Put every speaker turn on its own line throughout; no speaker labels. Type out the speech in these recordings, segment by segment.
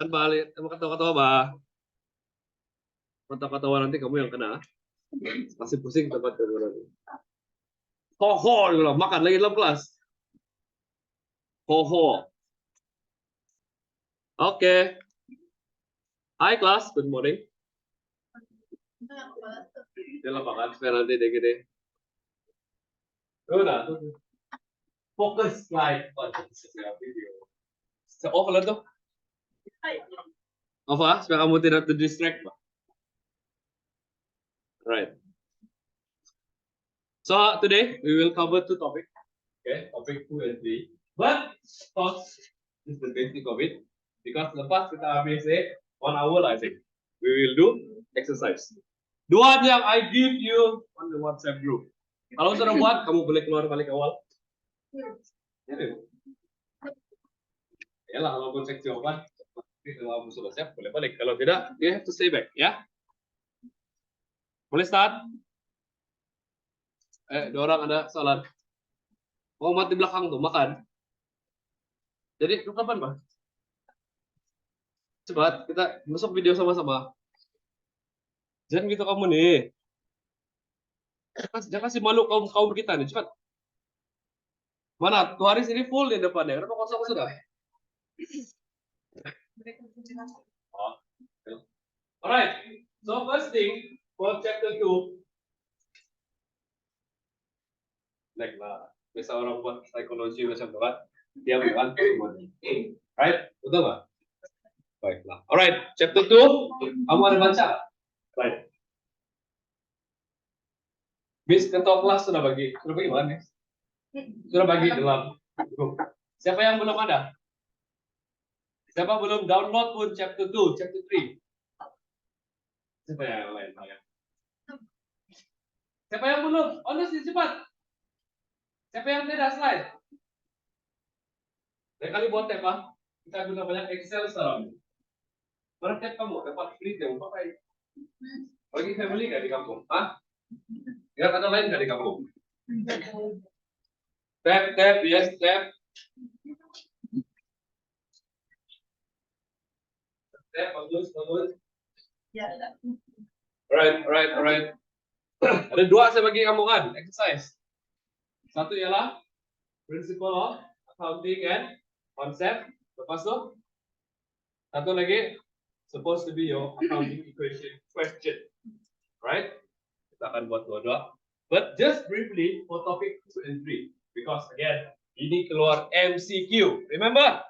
Kan balik, kamu ketawa-ketawa, Bah. Ketawa-ketawa nanti kamu yang kena. Masih pusing tempat kamu nanti. Hoho, makan lagi dalam kelas. Hoho. Oke. Hai kelas, good morning. Dalam makan, supaya nanti deh gede. Udah, tuh. Fokus slide. Video. Off lah tuh. Off ah, supaya kamu tidak terdistract, Pak. Right. So today we will cover two topics. Okay, topic 2 and 3. But first is the basic of it because lepas kita habis 1 hour I think we will do exercise. Dua yang I give you on the WhatsApp group. Kalau sudah buat, kamu boleh keluar balik awal. Ya lah, kalau pun seksi obat, kalau kamu sudah siap, boleh balik. Kalau tidak, you have to stay back, ya. Boleh start? Dua orang ada salat. Oh, mati belakang tuh, makan. Jadi, kapan, Pak? Cepat, kita masuk video sama-sama. Jangan gitu kamu nih. Jangan kasih malu kaum kita nih, cepat. Mana? Tuh hari ini full di depannya. Kenapa kosong sudah? Oh. Alright. So first thing for chapter 2. Like lah. Biasa orang buat psikologi macam tu kan. Dia bilang right? Betul nggak? Baiklah. Alright. Chapter 2. Kamu ada baca? Right. Miss ketua kelas sudah bagi mana? Sudah bagi dalam grup. Siapa yang belum ada? Siapa belum download pun chapter 2, chapter 3? Siapa yang lain? Siapa yang belum? Honestly, cepat. Siapa yang tidak slide? Lain kali buat tab, ah. Kita guna banyak Excel sekarang. Mana tab kamu? Dapat free yang pakai. Bagi family nggak di kampung? Hah? Ya kata lain nggak di kampung? Tab, yes, tab. Tab, bagus. Ya. Right. Ada dua saya bagi kamu kan, exercise. Satu ialah principle of accounting and concept. Lepas tu, satu lagi supposed to be your accounting equation question, right? Kita akan buat dua-dua. But just briefly for topic 2 and 3, because again ini keluar MCQ. Remember,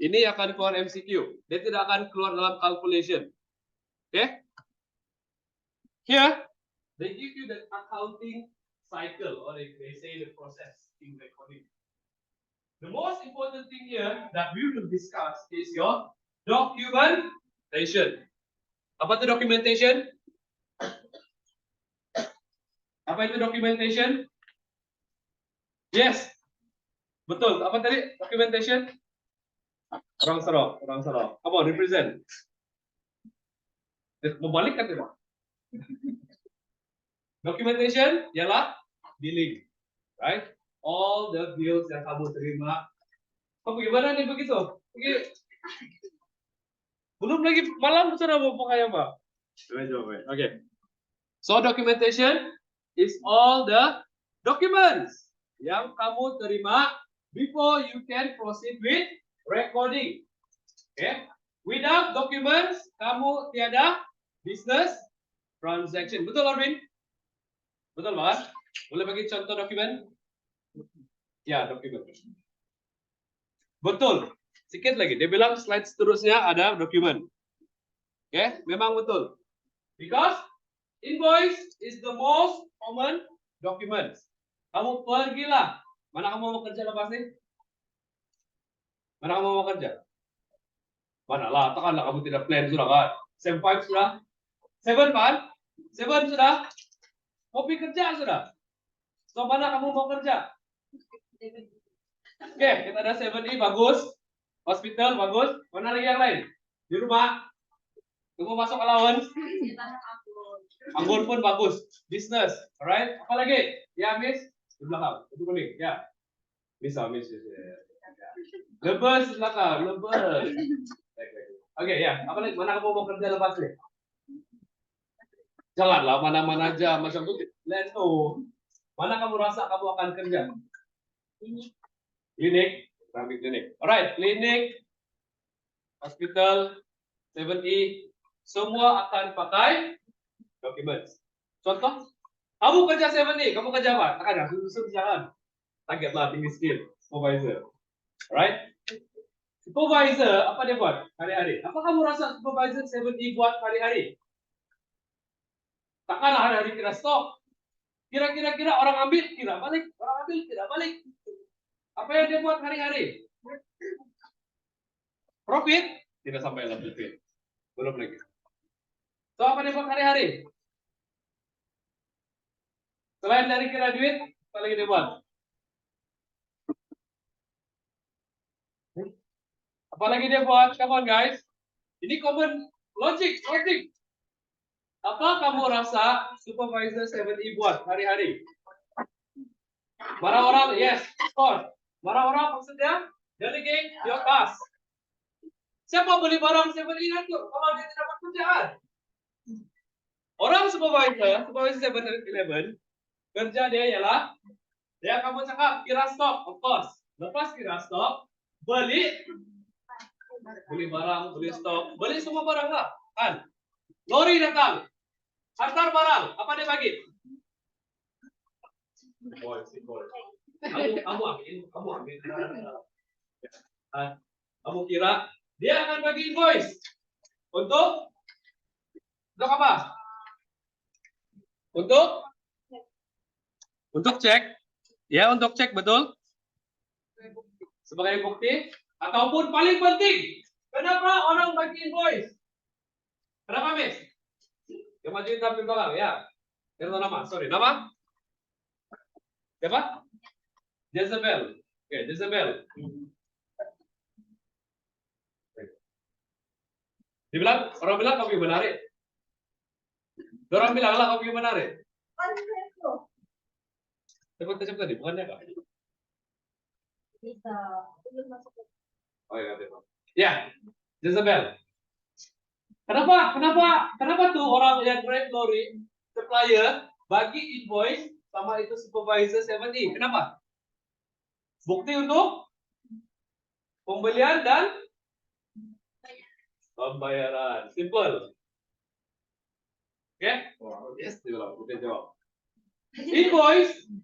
ini akan keluar MCQ. Dia tidak akan keluar dalam calculation. Okay? Here they give you the accounting cycle, or they say the process in recording. The most important thing here that we will discuss is your documentation. Apa itu documentation? Apa itu documentation? Yes. Betul. Apa tadi documentation? Orang serok. Come on, represent. Membalik kan tidak? Documentation ialah billing, right? All the bills yang kamu terima. Kamu gimana nih begitu? Belum lagi malam sudah mau pakai apa? Okay. So documentation is all the documents yang kamu terima before you can proceed with recording. Okay? Without documents, kamu tiada business transaction. Betul, Arvin? Betul banget. Boleh bagi contoh dokumen? Ya, dokumen. Betul. Sedikit lagi. Dia bilang slide seterusnya ada dokumen. Oke, memang betul. Because invoice is the most common document. Kamu pergilah. Mana kamu mau kerja lepas ini? Mana kamu mau kerja? Mana lah, takkanlah kamu tidak plan sudah kan? Sem 5 sudah? 7 kan? 7 sudah? Kopi kerja sudah? So mana kamu mau kerja? Oke, kita ada 7E bagus. Hospital bagus. Mana lagi yang lain? Di rumah? Tunggu masuk allowance. Anggur pun bagus. Business, alright? Apa lagi? Ya, Miss. Di belakang. Itu kuning. Ya. Bisa, Miss. Lebes belakang. Lebes. Oke, ya. Apa lagi? Mana kamu mau kerja lepas ini? Janganlah mana-mana aja macam itu. Let's go. Mana kamu rasa kamu akan kerja? Klinik. Kami klinik. Alright, klinik, hospital, 7E, semua akan pakai documents. Contoh, kamu kerja 7E, kamu kerja apa? Tak ada, susun jangan. Targetlah tinggi skill, supervisor. Alright? Supervisor, apa dia buat hari-hari? Apa kamu rasa supervisor 7E buat hari-hari? Takkanlah hari-hari kira stok. Kira-kira orang ambil, kira balik. Orang ambil, kira balik. Apa yang dia buat hari-hari? Profit? Tidak sampai lah profit. Belum lagi. So, apa dia buat hari-hari? Selain dari kira duit, apa lagi dia buat? Apalagi dia buat? Come on guys. Ini common logic. Apa kamu rasa supervisor 7E buat hari-hari? Marah orang, yes, score. Marah orang maksudnya delegate your task. Siapa beli barang 7E nanti kalau dia tidak dapat kerjaan? Orang supervisor 7-Eleven, kerja dia ialah dia kamu cakap kira stok, of course. Lepas kira stok, beli barang, beli stok, beli semua barang lah, kan? Lori datang, hantar barang, apa dia bagi? Kamu ambil. Kamu kira dia akan bagi invoice untuk apa? Untuk cek, ya untuk cek betul. Sebagai bukti, ataupun paling penting, kenapa orang bagi invoice? Kenapa, Miss? Yang majuin tampil belakang, ya. Yang nama, sorry, nama? Siapa? Jezebel. Oke, Jezebel. Orang bilang kamu yang menarik. Orang bilang lah kamu yang menarik. Cepat tadi, bukannya kak? Oh iya, ya, Jezebel. Kenapa tuh orang yang trade lori supplier bagi invoice sama itu supervisor 7E? Kenapa? Bukti untuk pembelian dan pembayaran. Simple. Oke? Yes, kita jawab.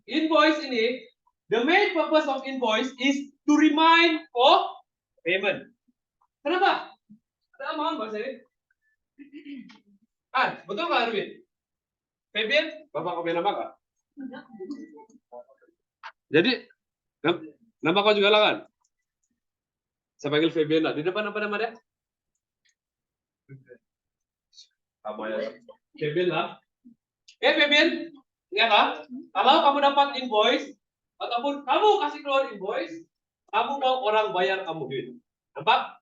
Invoice ini, the main purpose of invoice is to remind for payment. Kenapa? Ada aman bahasa ini? Betul nggak Arvin? Febian, Bapak kau nama kak? Jadi, nama kau juga lah kan? Saya panggil Febian lah. Di depan apa nama dia? Kamu ya. Febian lah. Febian, ingat lah. Kalau kamu dapat invoice, ataupun kamu kasih keluar invoice, kamu mau orang bayar kamu duit. Nampak?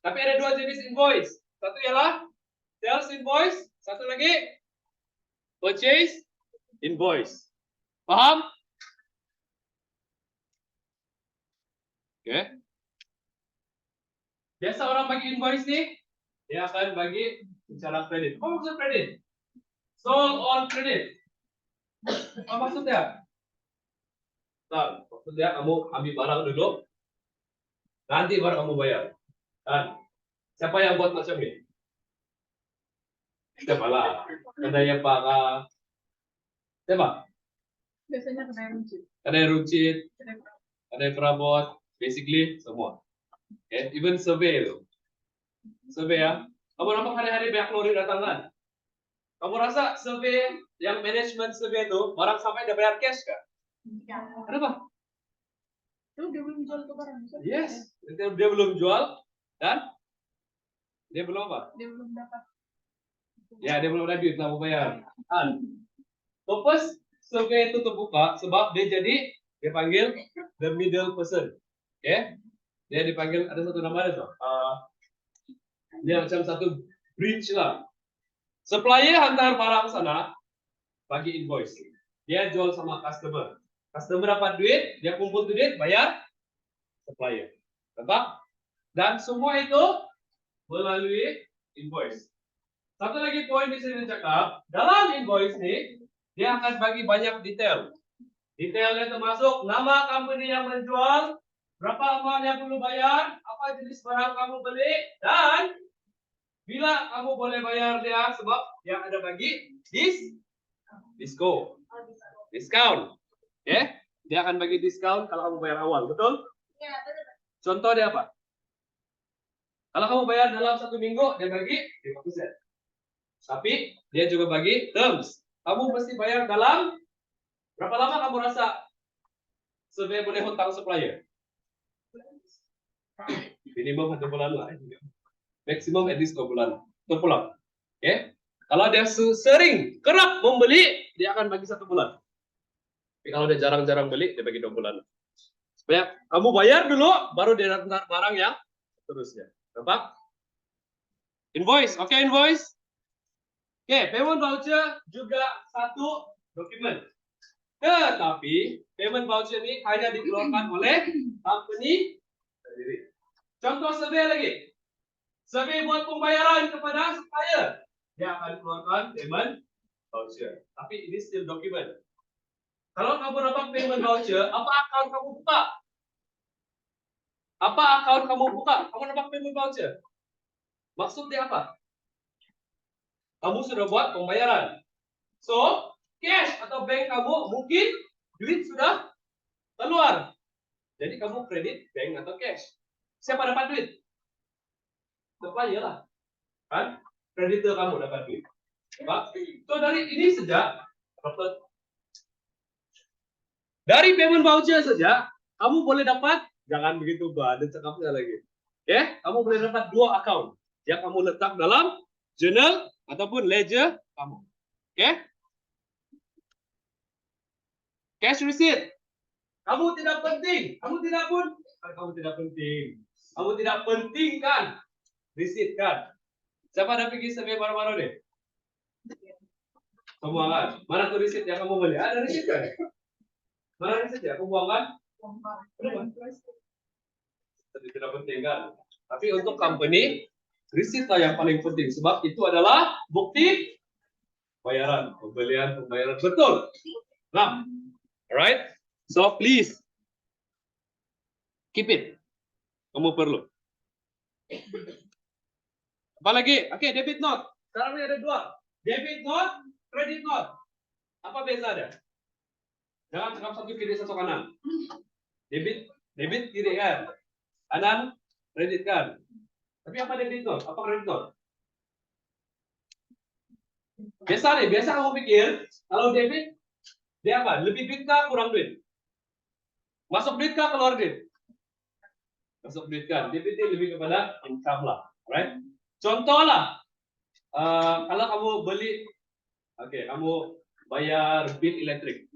Tapi ada dua jenis invoice. Satu ialah sales invoice, satu lagi purchase invoice. Paham? Oke. Biasa orang bagi invoice nih, dia akan bagi secara kredit. Apa maksud kredit? Sold on credit. Apa maksudnya? Nah, maksudnya kamu ambil barang dulu, nanti baru kamu bayar. Dan siapa yang buat macam ini? Siapa lah? Ada yang parah. Siapa?
Biasanya ada yang runcit.
Ada yang runcit, ada yang perabot, basically semua. Okay? Even survey itu. Survey ya. Kamu nampak hari-hari banyak lori datang kan? Kamu rasa survey yang management survey itu barang sampai dia bayar cash kan?
Ya.
Kenapa?
Itu dia belum jual ke barang.
Yes, dia belum jual dan dia belum apa?
Dia belum dapat.
Ya, dia belum ada duit mau bayar. Purpose survey itu terbuka sebab dia panggil the middle person. Oke? Okay? Dia dipanggil ada satu nama itu. Dia macam satu bridge lah. Supplier hantar barang sana, bagi invoice. Dia jual sama customer. Customer dapat duit, dia kumpul duit, bayar supplier. Nampak? Dan semua itu melalui invoice. Satu lagi poin di sini cakap, dalam invoice ini dia akan bagi banyak detail. Detailnya termasuk nama company yang menjual, berapa amount yang perlu bayar, apa jenis barang kamu beli, dan bila kamu boleh bayar dia sebab dia ada bagi discount. Oke? Dia akan bagi diskon kalau kamu bayar awal, betul?
Iya, betul.
Contoh dia apa? Kalau kamu bayar dalam 1 minggu, dia bagi 5%. Tapi dia juga bagi terms. Kamu mesti bayar dalam berapa lama kamu rasa supaya boleh hutang supplier? Minimum 1 bulan lah. Maksimum at least 2 bulan. Terpulang. Oke? Kalau dia sering kerap membeli, dia akan bagi 1 bulan. Tapi kalau dia jarang-jarang beli, dia bagi 2 bulan. Supaya kamu bayar dulu, baru dia datang barang yang seterusnya. Nampak? Invoice, oke invoice. Oke, payment voucher juga satu dokumen. Tetapi payment voucher ini hanya dikeluarkan oleh company sendiri. Contoh survei lagi. Survei buat pembayaran kepada supplier. Dia akan keluarkan payment voucher. Tapi ini still dokumen. Kalau kamu dapat payment voucher, apa account kamu buka? Apa account kamu buka? Kamu dapat payment voucher. Maksudnya apa? Kamu sudah buat pembayaran. So, cash atau bank kamu mungkin duit sudah keluar. Jadi kamu kredit bank atau cash. Siapa dapat duit? Supplier lah. Kan? Kreditor kamu dapat duit. So, dari ini saja, dari payment voucher saja, kamu boleh dapat, jangan begitu banyak cakapnya lagi. Oke, kamu boleh dapat 2 account yang kamu letak dalam journal ataupun ledger kamu. Oke? Cash receipt. Kamu tidak penting, kamu tidak penting. Kamu tidak pentingkan receipt kan? Siapa ada pergi survei baru-baru deh? Semua kan? Mana tuh receipt yang kamu beli? Ada receipt kan? Mana receipt ya? Kamu buang kan? Tidak penting kan? Tapi untuk company, receipt lah yang paling penting sebab itu adalah bukti bayaran, pembelian, pembayaran betul. Nah, alright? So please keep it. Kamu perlu. Apalagi? Oke, debit note. Sekarang ini ada 2. Debit note, credit note. Apa bezanya? Jangan cakap satu kiri satu kanan. Debit kiri kan, kanan kredit kan. Tapi apa debit note? Apa credit note? Biasa kamu pikir kalau debit dia apa? Lebih duit kah, kurang duit? Masuk duit kah, keluar duit? Masuk duit kan. Debit ini lebih kepada income lah, right? Contoh lah, kalau kamu beli, kamu bayar bill elektrik,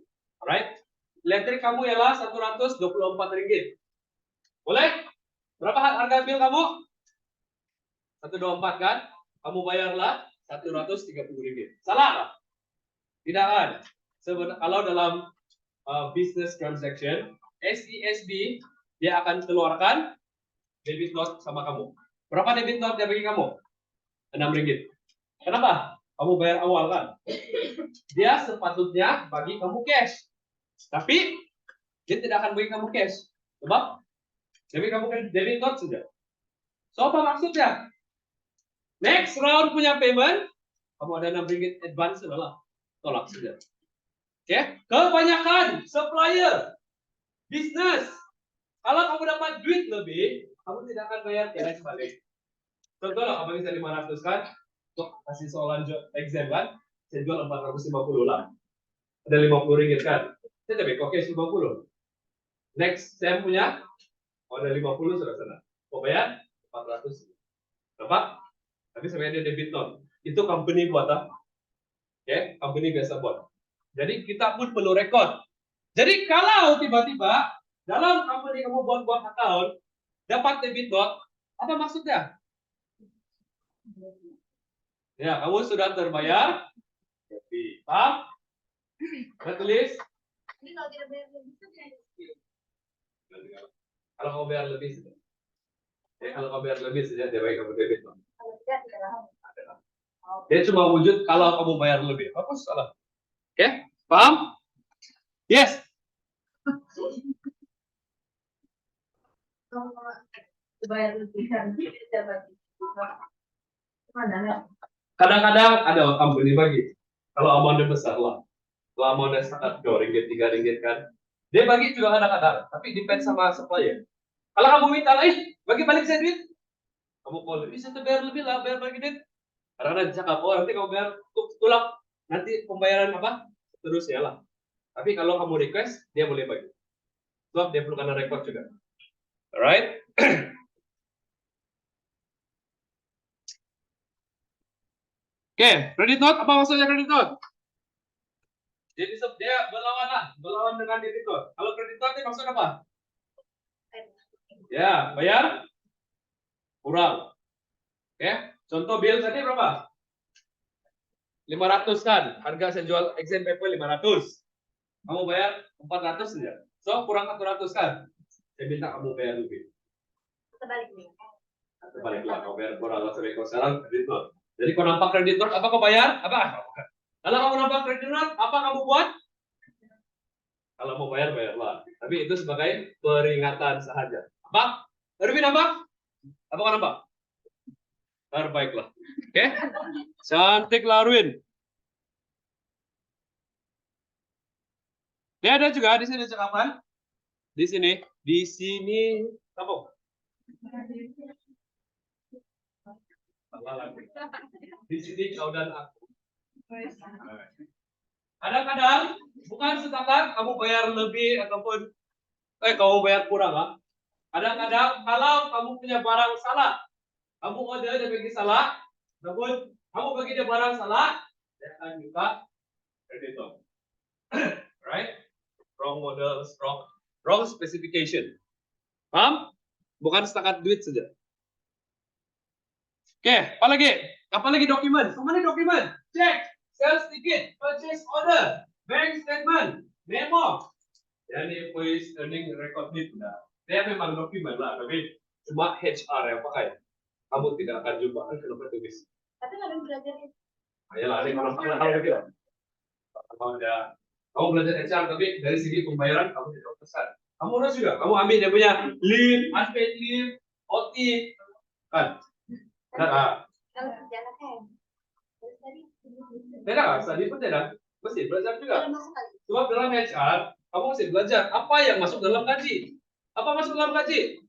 right? Elektrik kamu ialah Rp124. Boleh? Berapa harga bill kamu? 124 kan? Kamu bayarlah Rp130. Salah lah? Tidak kan? Kalau dalam business transaction, SESB dia akan keluarkan debit note sama kamu. Berapa debit note dia bagi kamu? Rp6. Kenapa? Kamu bayar awal kan? Dia sepatutnya bagi kamu cash. Tapi dia tidak akan bagi kamu cash. Sebab jadi kamu kan debit note sudah. So apa maksudnya? Next round punya payment, kamu ada Rp6 advance adalah tolak saja. Oke? Kebanyakan supplier bisnis, kalau kamu dapat duit lebih, kamu tidak akan bayar cash balik. Contoh lah, abang bisa 500 kan? Untuk kasih soalan exam kan? Saya jual 450 lah. Ada Rp50 kan? Saya tapi kok cash 50. Next, saya punya, ada 50 sudah sana. Kok bayar? 400. Berapa? Tapi sebenarnya dia debit note. Itu company buat apa? Oke, company biasa buat. Jadi kita pun perlu rekod. Jadi kalau tiba-tiba dalam company kamu buat account dapat debit note, apa maksudnya? Ya, kamu sudah terbayar. Happy. Paham? Kita tulis.
Ini kalau tidak bayar lebih,
Kalau kamu bayar lebih, Ya, kalau kau bayar lebih saja dia baik kamu debit. Bang.
Kalau tidak tidak lama.
Dia cuma wujud kalau kamu bayar lebih. Apa salah? Oke, paham? Yes.
Kalau bayar lebih kan tidak bagi. Mana ya?
Kadang-kadang ada company bagi. Kalau amonnya besar lah. Kalau amonnya sangat 2 ringgit, 3 ringgit kan. Dia bagi juga kadang-kadang. Tapi depend sama supplier. Kalau kamu minta lain, bagi balik saya duit. Kamu kalau bisa tuh bayar lebih lah, bayar bagi duit. Karena cakap, oh nanti kamu bayar tulak. Nanti pembayaran apa? Terusnya lah. Tapi kalau kamu request, dia boleh bagi. Sebab dia perlu karena record juga. Alright? Oke, credit note, apa maksudnya credit note? Jadi dia berlawan dengan debit note. Kalau credit note maksudnya apa? Ya, bayar kurang. Oke, contoh bill tadi berapa? 500 kan, harga saya jual exam paper 500. Kamu bayar 400 saja. So, kurang 100 kan? Saya minta kamu bayar lebih.
Terbalik nih.
Terbaliklah, kamu bayar kurang. Sampai kau sekarang credit note. Jadi kau nampak credit note, apa kau bayar? Apa? Kalau kamu nampak credit note, apa kamu buat? Kalau mau bayar, bayarlah. Tapi itu sebagai peringatan saja. Apa? Erwin apa? Apa kau nampak? Terbaiklah. Oke? Cantiklah Erwin. Dia ada juga di sini cakapan. Di sini, apa? Di sini kau dan aku. Kadang-kadang bukan setakat kamu bayar lebih ataupun kamu bayar kurang lah. Kadang-kadang kalau kamu punya barang salah, kamu order dia bagi salah, ataupun kamu bagi dia barang salah, dia akan minta kreditor. Right? Wrong model, wrong specification. Paham? Bukan setakat duit saja. Oke, apa lagi dokumen? Kemana dokumen? Check, sales ticket, purchase order, bank statement, memo. Dan invoice earning record sheet. Dia memang dokumen lah, tapi cuma HR yang pakai. Kamu tidak akan jumpa kan kenapa tulis.
Tapi nggak ada belajar.
Ayolah, ini kalau gitu. Kamu belajar HR, tapi dari segi pembayaran kamu tidak besar. Kamu harus juga, kamu ambil dia punya leave, unpaid leave, OT, kan? Nah,
Kalau kerjaan kan.
tidak, tadi pun tidak. Mesti belajar juga.
Masuk kali.
Sebab dalam HR, kamu mesti belajar apa yang masuk dalam gaji. Apa masuk dalam gaji?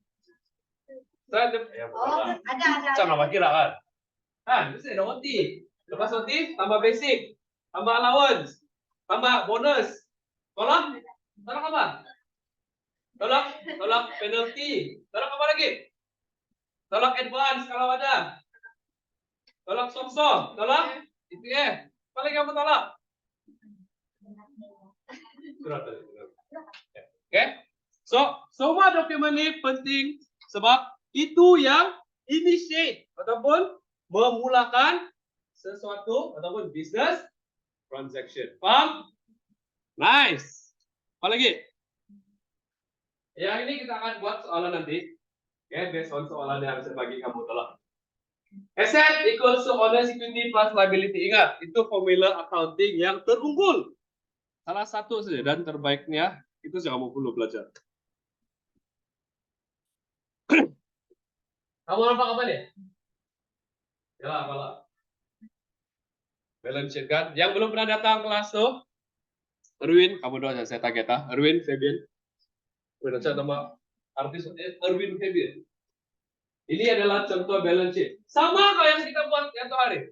Oh, ada.
Cara apa kira kan? Kan, mesti ada OT. Lepas OT, tambah basic, tambah allowance, tambah bonus. Tolak? Tolak apa? Tolak penalti. Tolak apa lagi? Tolak advance kalau ada. Tolak somsom. Tolak IPF. Apa lagi kamu tolak? Surat. Oke? So, semua dokumen ini penting sebab itu yang initiate ataupun memulakan sesuatu ataupun business transaction. Paham? Nice. Apa lagi? Yang ini kita akan buat soalan nanti. Oke, based on soalan yang saya bagi kamu telah. Asset equals to owner's equity plus liability. Ingat, itu formula accounting yang terunggul. Salah satu saja dan terbaiknya itu yang kamu perlu belajar. Kamu nampak apa nih? Ya, apalah. Balance sheet kan. Yang belum pernah datang kelas tuh, Erwin, kamu doang saya target ah. Erwin, Fabian. Baca nama artis Erwin Fabian. Ini adalah contoh balance sheet. Sama kayak yang kita buat yang hari.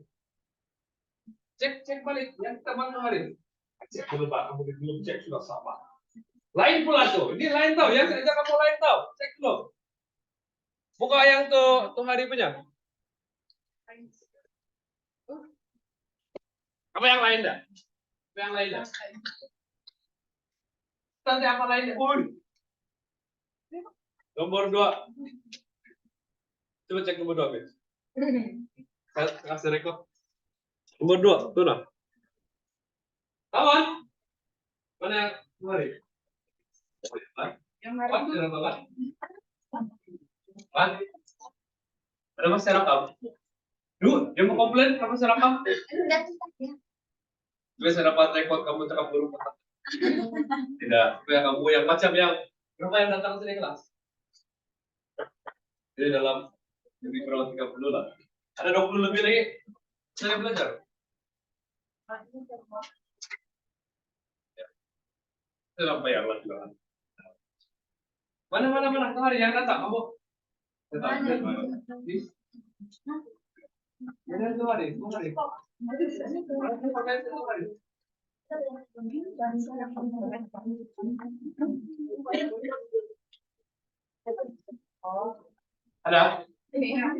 Cek balik yang kita buat hari. Cek dulu Pak, kamu belum cek sudah sama. Lain pula tuh. Ini lain tau. Yang saya kamu lain tau. Cek dulu. Buka yang tuh hari punya. Apa yang lain dah? Apa yang lain dah? Nanti apa lainnya? Nomor 2. Coba cek nomor 2, guys. Kasih rekod. Nomor 2, tuh nah. Kawan? Mana yang hari? Yang hari. Ada masih rekam? Dia mau komplain, kamu masih rekam? Biasa dapat rekod kamu cakap burung. Tidak, kamu yang macam yang berapa yang datang sini kelas? Jadi dalam lebih kurang 30 lah. Ada 20 lebih lagi. Saya belajar. Saya bayar lah juga. Mana kemarin yang datang kamu? Datang. Mana itu hari? Ada?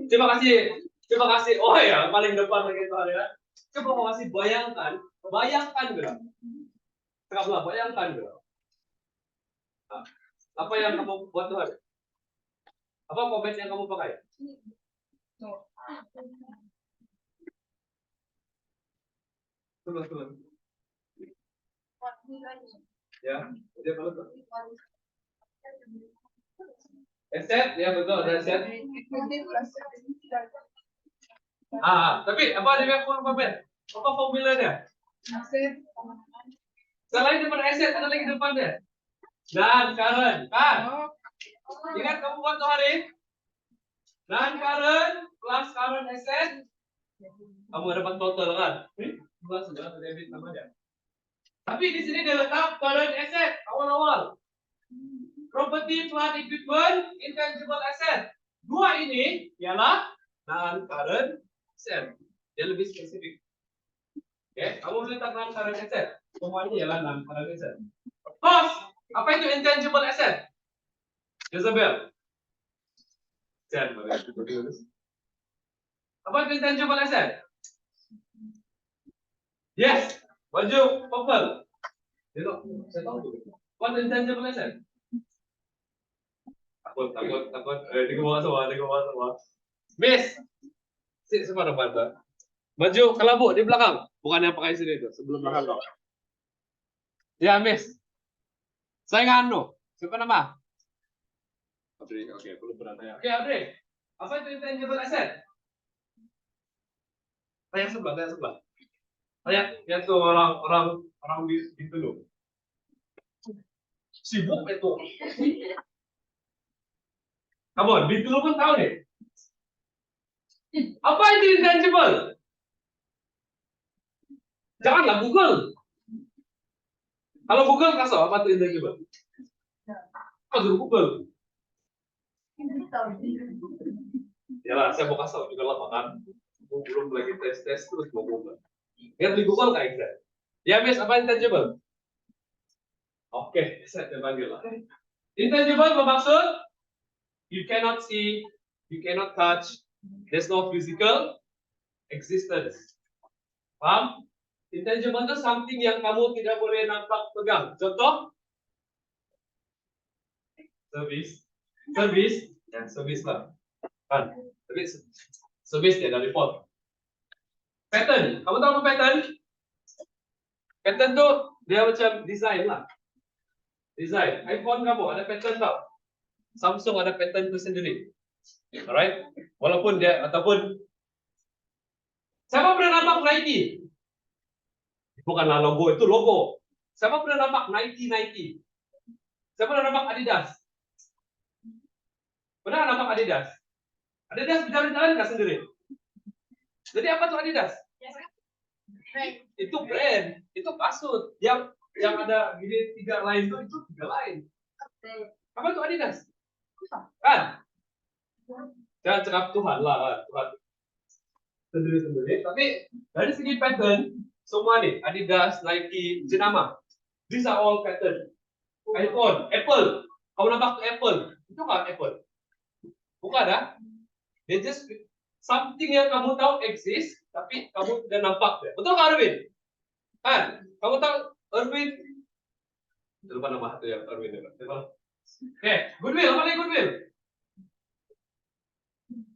Coba kasih. Oh ya, paling depan lagi itu ada. Coba mau kasih bayangkan enggak? Coba bayangkan enggak? Nah, apa yang kamu buat tuh? Apa komen yang kamu pakai? Coba. Ya, dia kalau tuh. Eset, ya betul, ada eset. Tapi apa dia komen? Apa formulanya? Selain depan eset, ada lagi depannya. Dan Karen, kan? Ingat kamu buat tuh hari? Dan Karen plus Karen eset. Kamu dapat total kan? Plus sudah debit namanya. Tapi di sini dia letak current asset awal-awal. Property, plant, equipment, intangible asset. Dua ini ialah non-current asset. Dia lebih spesifik. Oke, kamu letak non-current asset. Semuanya ialah non-current asset. Terus, apa itu intangible asset? Jezebel. Apa itu intangible asset? Yes, baju purple. Saya tahu. What intangible asset? Takut. Di bawah semua. Miss, semua depan. Baju kelabu di belakang, bukan yang pakai sini itu, sebelum belakang kau. Ya, Miss. Saya nganu. Siapa nama? Audrey. Oke, belum pernah tanya. Oke, Audrey. Apa itu intangible asset? Tanya sebelah. Lihat tuh orang di dulu. Sibuk itu. Come on, di dulu pun tahu nih. Apa itu intangible? Janganlah Google. Kalau Google kasih apa itu intangible? Kasih Google. Ya, saya mau kasih juga lah makan. Belum lagi tes terus mau Google. Lihat di Google kayak gitu. Ya, Miss, apa intangible? Oke, saya panggil lah. Intangible bermaksud you cannot see, you cannot touch, there's no physical existence. Paham? Intangible itu something yang kamu tidak boleh nampak pegang. Contoh? Service lah. Kan? Service ya dari report. Pattern, kamu tahu apa pattern? Pattern tuh dia macam desain lah. Desain. iPhone kamu ada pattern tau. Samsung ada pattern itu sendiri. Alright? Walaupun dia ataupun siapa pernah nampak Nike? Bukanlah logo, itu logo. Siapa pernah nampak Nike? Siapa pernah nampak Adidas? Pernah nampak Adidas? Adidas berjalan-jalan nggak sendiri? Jadi apa tuh Adidas? Itu brand, itu kasut. Yang ada gini 3 line itu 3 line. Apa tuh Adidas? Kan? Jangan cakap Tuhan lah, Tuhan sendiri. Tapi dari segi pattern, semua nih Adidas, Nike, jenama. These are all pattern. iPhone, Apple. Kamu nampak Apple? Itu nggak Apple? Bukan ya? They just something yang kamu tahu exist, tapi kamu tidak nampak. Betul nggak, Erwin? Kan? Kamu tahu Erwin? Lupa nama itu ya, Erwin. Oke, goodwill. Apa lagi goodwill?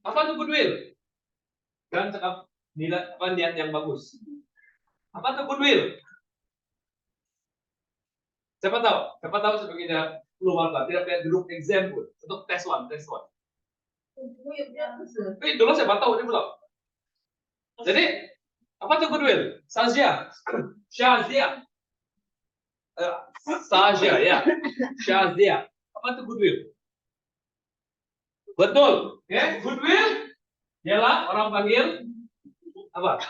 Apa itu goodwill? Jangan cakap nilai apa niat yang bagus. Apa itu goodwill? Siapa tahu sebagainya belum apa. Tidak kayak duduk exam pun untuk tes one. Dulu saya baru tahu ini belum. Jadi apa tuh goodwill? Shazia. Shazia. Shazia ya. Shazia. Apa tuh goodwill? Betul. Ya, goodwill ialah orang panggil apa?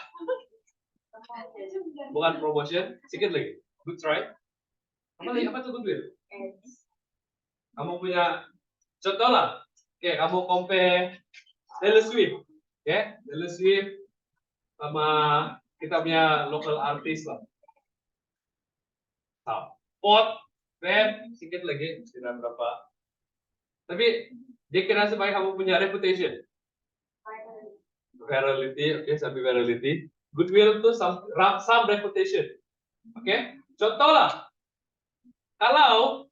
Bukan promotion. Sedikit lagi. Good try. Apa lagi? Apa tuh goodwill? Kamu punya contoh lah. Oke, kamu compare Taylor Swift. Oke, Taylor Swift sama kita punya local artist lah. Pop, rap, sedikit lagi, tidak berapa. Tapi dia kira supaya kamu punya reputation. Virality, oke, sampai virality. Goodwill itu some reputation. Oke, contoh lah. Kalau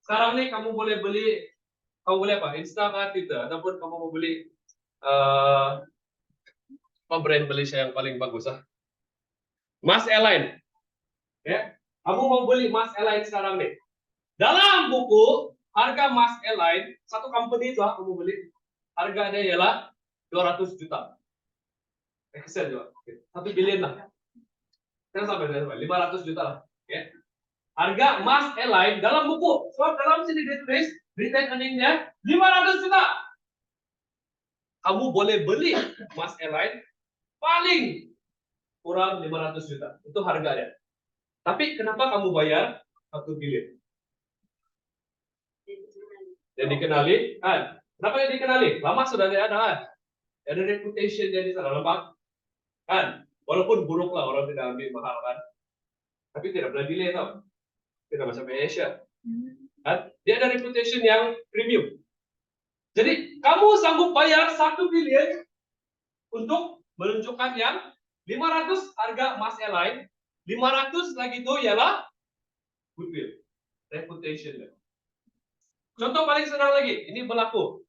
sekarang nih kamu boleh beli, kamu boleh apa? Instacart gitu, ataupun kamu mau beli apa brand Malaysia yang paling bagus ah? Mas Airline. Ya, kamu mau beli Mas Airline sekarang nih. Dalam buku harga Mas Airline satu company itu kamu beli harganya ialah 200 juta. Excel juga. 1 bilion lah. Saya sampai 500 juta lah. Ya. Harga Mas Airline dalam buku. Sebab dalam sini ditulis return earning-nya 500 juta. Kamu boleh beli Mas Airline paling kurang 500 juta. Itu harganya. Tapi kenapa kamu bayar 1 bilion? Dan dikenali, kan? Kenapa dia dikenali? Lama sudah ada kan? Ada reputation jadi sana lembak, kan? Walaupun buruk lah orang tidak ambil mahal kan, tapi tidak pernah delay tau, tidak macam Asia, kan? Dia ada reputation yang premium. Jadi kamu sanggup bayar 1 bilion untuk menunjukkan yang 500 harga Mas Airline, 500 lagi itu ialah goodwill, reputation. Contoh paling sederhana lagi, ini berlaku.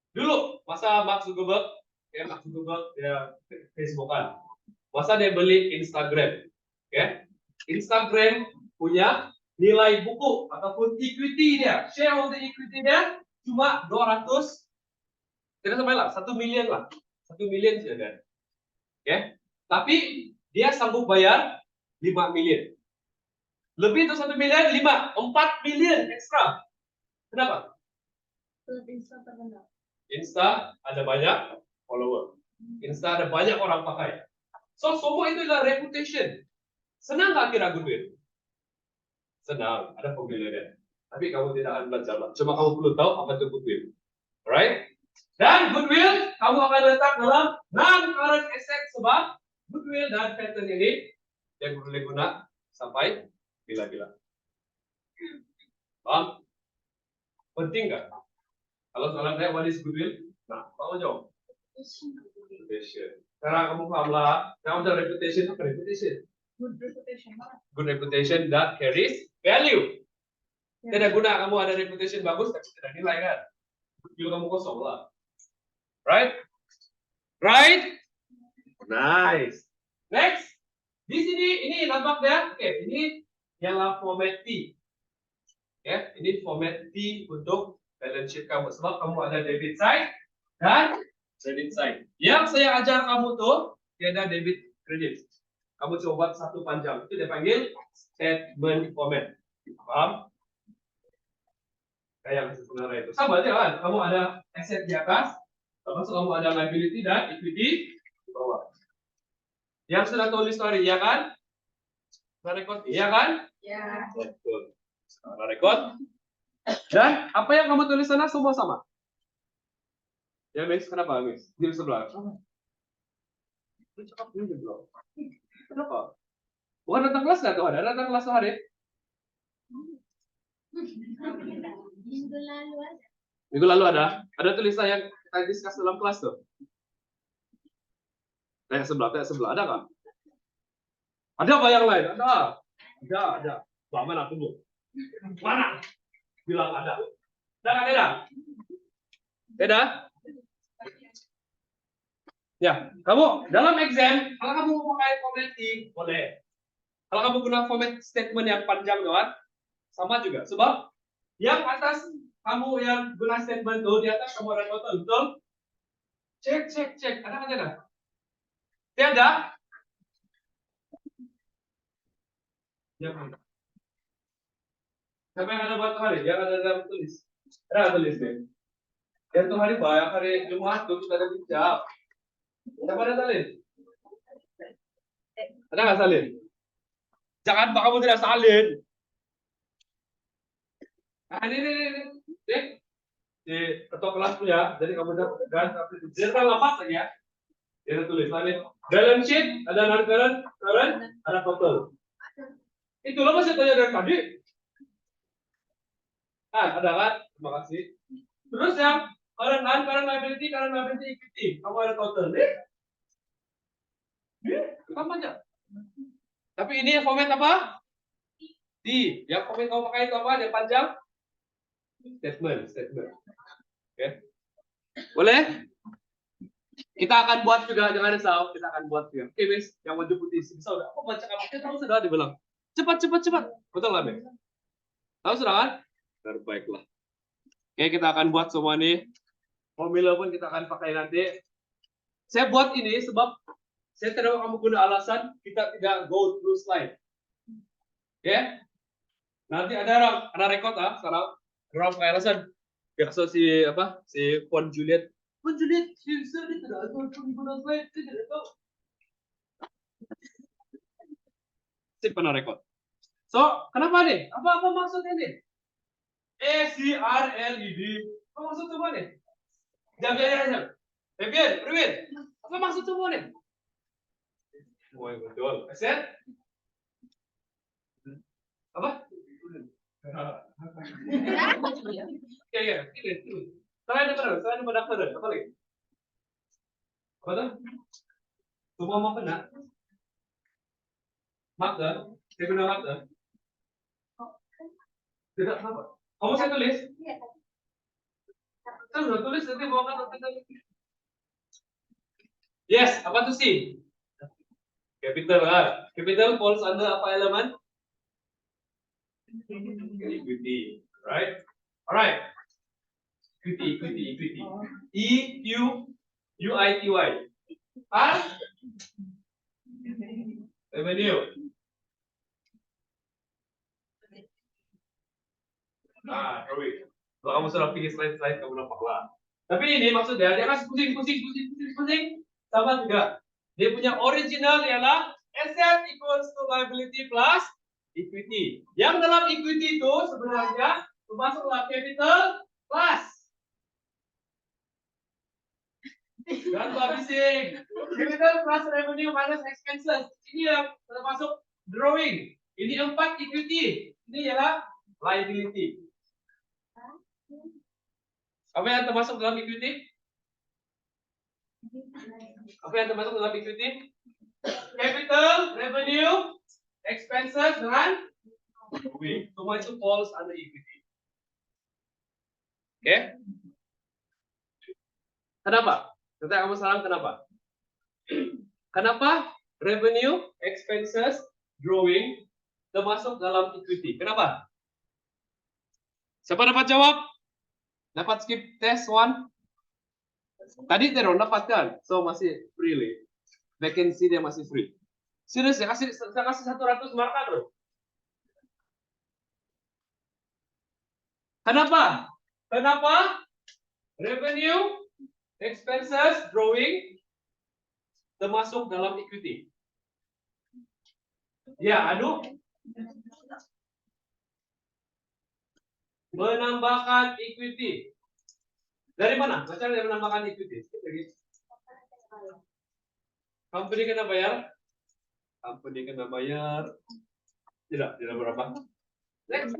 Dulu masa Mark Zuckerberg, dia Facebookan. Masa dia beli Instagram, ya. Instagram punya nilai buku ataupun equity dia, shareholder equity dia cuma 200, tidak sampai lah 1 miliar lah, 1 miliar saja. Ya. Tapi dia sanggup bayar 5 miliar. Lebih itu 1 miliar, 4 miliar ekstra. Kenapa? Insta ada banyak follower. Insta ada banyak orang pakai. So, semua itu adalah reputation. Senang nggak kira goodwill? Senang, ada formulanya. Tapi kamu tidak akan belajar. Cuma kamu perlu tahu apa itu goodwill. Alright? Dan goodwill, kamu akan letak dalam non-current asset sebab goodwill dan pattern ini yang boleh guna sampai bila-bila. Paham? Penting nggak? Kalau soalan saya, what is goodwill? Nah, kamu jawab. Reputation. Karena kamu paham lah, kamu ada reputation, apa reputation?
Good reputation.
Good reputation that carries value. Tidak guna kamu ada reputation bagus, tapi tidak nilai kan? Goodwill kamu kosong lah. Right? Right? Nice. Next. Di sini, ini nampaknya, oke, ini ialah format T. Ya, ini format T untuk balance sheet kamu. Sebab kamu ada debit side dan credit side. Yang saya ajar kamu tuh, dia ada debit credit. Kamu coba satu panjang. Itu dia panggil statement format. Paham? Kayak sebenarnya itu. Sama aja kan? Kamu ada asset di atas, termasuk kamu ada liability dan equity di bawah. Yang sudah tulis story, ya kan? Sudah record, iya kan?
Ya.
Betul. Sudah record. Dan apa yang kamu tulis sana semua sama. Ya, Miss, kenapa, Miss? Di sebelah. Kenapa? Bukan datang kelas nggak tuh? Ada datang kelas tuh hari?
Minggu lalu ada.
Minggu lalu ada. Ada tulisan yang kita discuss dalam kelas tuh. Tanya sebelah, ada nggak? Ada apa yang lain? Ada. Bang, mana tunggu? Mana? Bilang ada. Ada? Beda? Ya, kamu dalam exam, kalau kamu mau pakai format T, boleh. Kalau kamu guna format statement yang panjang, kawan, sama juga. Sebab yang atas kamu yang guna statement tuh di atas kamu ada total, betul? Cek. Ada nggak tidak? Tidak. Jangan. Siapa yang ada buat hari? Jangan ada dalam tulis. Ada tulis deh. Yang tuh hari banyak hari Jumat tuh kita ada bijak. Siapa ada salin? Ada nggak salin? Jangan pak kamu tidak salin. Nah ini. Di ketua kelas tuh ya. Jadi kamu dan kan lepas lagi ya. Dia tulis salin. Balance sheet ada non-current, ada total. Itu lo masih tanya dari tadi. Ada kan? Terima kasih. Terus yang current liability, equity. Kamu ada total nih. Sama aja. Tapi ini format apa? Yang format kamu pakai itu apa? Yang panjang? Statement. Oke. Boleh? Kita akan buat juga, jangan risau. Kita akan buat juga. Oke, Miss. Yang wajib putih. Bisa udah. Aku baca kamu tahu sudah dibilang. Cepat. Betul nggak, Miss? Tahu sudah kan? Terbaiklah. Oke, kita akan buat semua nih. Formula pun kita akan pakai nanti. Saya buat ini sebab saya tidak mau kamu guna alasan kita tidak go through slide. Oke? Nanti ada record sekarang. Orang pakai alasan. Biasa si Pon Juliet, sir dia tidak go through slide, dia tidak tahu. Simpan record. So, kenapa nih? Apa maksudnya nih? ACRLED. Apa maksud semua nih? Jaga. Revin. Apa maksud semua nih? Oh, betul. Set. Apa? Ya. Ini. Selain pendaftaran, apa lagi? Apa tuh? Semua mau kena? Marker? Saya guna marker? Tidak, apa? Kamu saya tulis? Saya sudah tulis, nanti mau kata. Yes, apa tuh sih? Capital Capital falls under apa elemen? Equity, right? Alright. Equity. EQUITY. R. Revenue. Drawing. Kalau kamu sudah pilih slide kamu nampak lah. Tapi ini maksudnya dia kan pusing. Sama juga. Dia punya original ialah asset equals to liability plus equity. Yang dalam equity itu sebenarnya termasuk dalam capital plus. Dan habisin. Capital plus revenue minus expenses. Ini yang termasuk drawing. Ini 4 equity. Ini ialah liability. Apa yang termasuk dalam equity? Capital, revenue, expenses, dan drawing. Semua itu falls under equity. Oke? Kenapa? Kita kamu salah kenapa? Kenapa revenue, expenses, drawing termasuk dalam equity? Kenapa? Siapa dapat jawab? Dapat skip test 1? Tadi tidak dapatkan, so masih free. Vacancy dia masih free. Serius, saya kasih 100 marka bro. Kenapa? Revenue, expenses, drawing termasuk dalam equity. Ya, aduh. Menambahkan equity. Dari mana? Macam dia menambahkan equity. Company kena bayar. Tidak berapa. Next.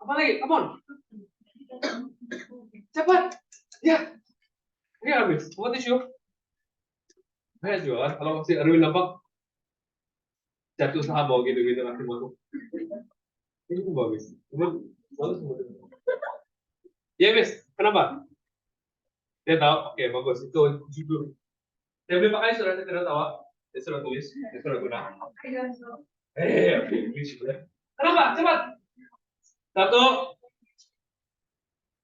Apa lagi? Come on. Cepat. Ya. Ini habis. Mau tisu? Saya juga. Kalau masih Erwin nampak jatuh sahabat gitu nanti mau. Ini pun bagus. Cuman bagus semua. Ya, Miss. Kenapa? Dia tahu. Oke, bagus. Itu judul. Saya beli pakai sudah saya tidak tahu. Saya sudah tulis. Saya sudah guna. Oke. Kenapa? Cepat. 1.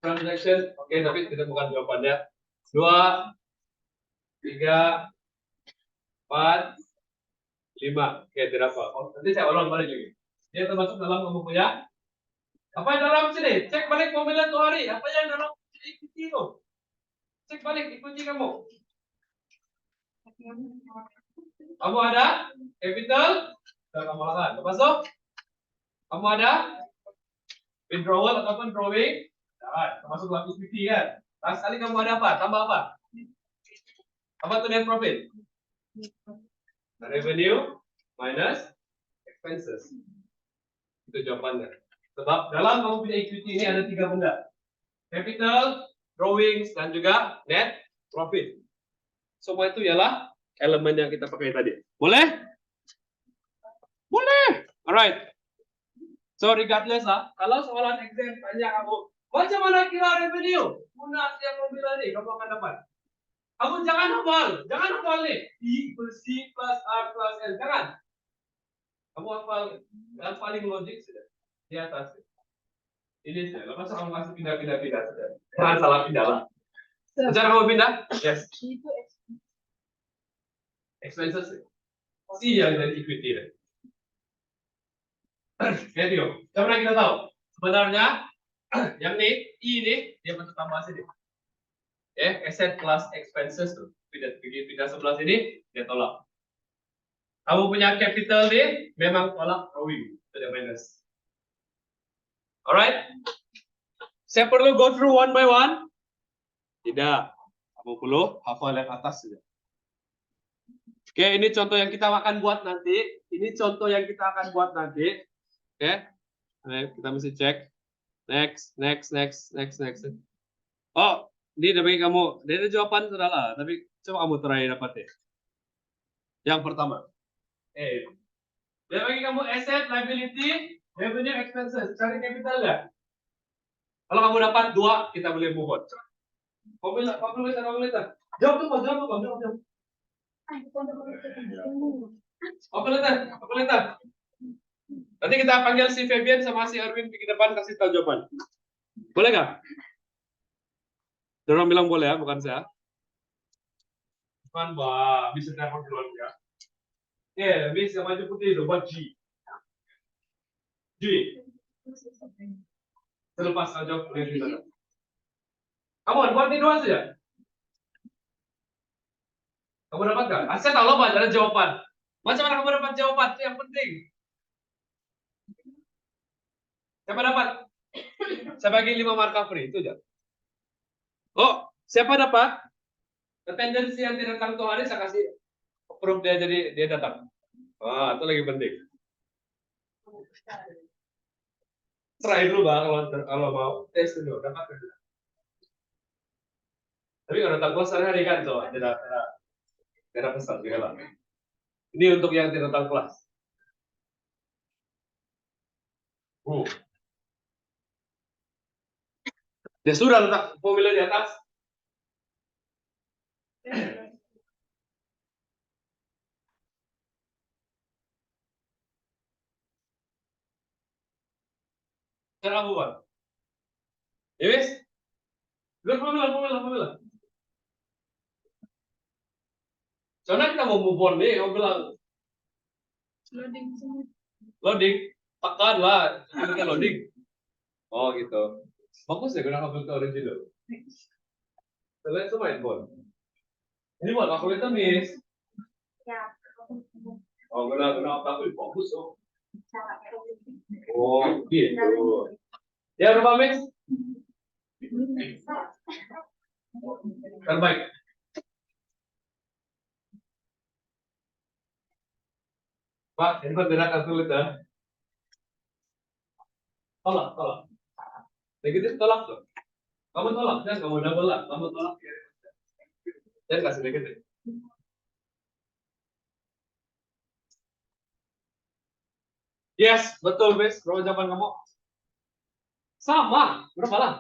Transaction. Oke, tapi tidak bukan jawabannya. 2, 3, 4, 5. Oke, tidak apa. Oh, nanti saya ulang balik lagi. Dia termasuk dalam kamu punya. Apa yang dalam sini? Cek balik mobilnya tuh hari. Apa yang dalam ikuti itu? Cek balik, ikuti kamu. Kamu ada capital, dan kamu lakukan. Lepas itu, kamu ada withdrawal ataupun drawing. Nah, termasuk dalam equity kan. Nah, sekali kamu ada apa? Tambah apa? Apa itu net profit? Revenue minus expenses. Itu jawabannya. Sebab dalam kamu punya equity ini ada 3 benda. Capital, drawings, dan juga net profit. Semua itu ialah elemen yang kita pakai tadi. Boleh? Boleh. Alright. So regardless lah, kalau soalan exam tanya kamu, macam mana kira revenue? Guna setiap mobil ini, kamu akan dapat. Kamu jangan hafal nih. E equals C plus R plus L, jangan. Kamu hafal yang paling logik sudah di atas. Ini sudah. Lepas kamu masih pindah sudah. Jangan salah pindah lah. Cara kamu pindah? Yes. Expenses. C yang dari equity. Video. Coba kita tahu. Sebenarnya yang ini, I ini dia bentuk tambah sini. Asset plus expenses tuh. Pindah sebelah sini dia tolak. Kamu punya capital nih, memang tolak drawing, tidak minus. Alright? Saya perlu go through one by one? Tidak. Kamu perlu hafal yang atas saja. Oke, ini contoh yang kita akan buat nanti. Oke, kita mesti cek. Next. Oh, ini bagi kamu. Dia ada jawaban sudah lah, tapi coba kamu try dapat ya. Yang pertama. Dia bagi kamu asset, liability, revenue, expenses. Cari capital ya. Kalau kamu dapat 2, kita boleh move on. Kalkulator. Jawab. Kalkulator. Nanti kita panggil si Fabian sama si Erwin di depan kasih tahu jawaban. Boleh nggak? Dorong bilang boleh ya, bukan saya. Bukan, Mbak. Bisa telepon duluan ya. Bisa maju putih itu buat G. Selepas aja boleh di sana. Kamu buat ini 2 saja. Kamu dapat nggak? Saya tahu apa ada jawaban. Macam mana kamu dapat jawaban? Itu yang penting. Siapa dapat? Saya bagi 5 markah free, itu aja. Oh, siapa dapat? Attendance yang tidak datang tuh hari saya kasih approve dia jadi dia datang. Wah, itu lagi penting. Try dulu Bang kalau mau tes dulu dapat dulu. Tapi kalau datang kelas hari kan coba tidak pesan juga lah. Ini untuk yang tidak datang kelas. Dia sudah letak formula di atas. Cara buat. Ya wis. Lihat formula. Soalnya kita mau move on nih, kamu bilang loading, tekan lah, kita loading. Oh gitu. Bagus ya gunakan filter original. Selain itu main ball. Ini buat aku itu miss. Oh guna aku bagus oh. Oh gitu. Ya berapa miss? Terbaik. Pak, ini tidak kalkulator. Tolak. Negatif tolak tuh. Kamu tolak, jangan kamu double lah. Kamu tolak. Jangan kasih negatif. Yes, betul, Bes. Berapa jawaban kamu? Sama. Berapa lah?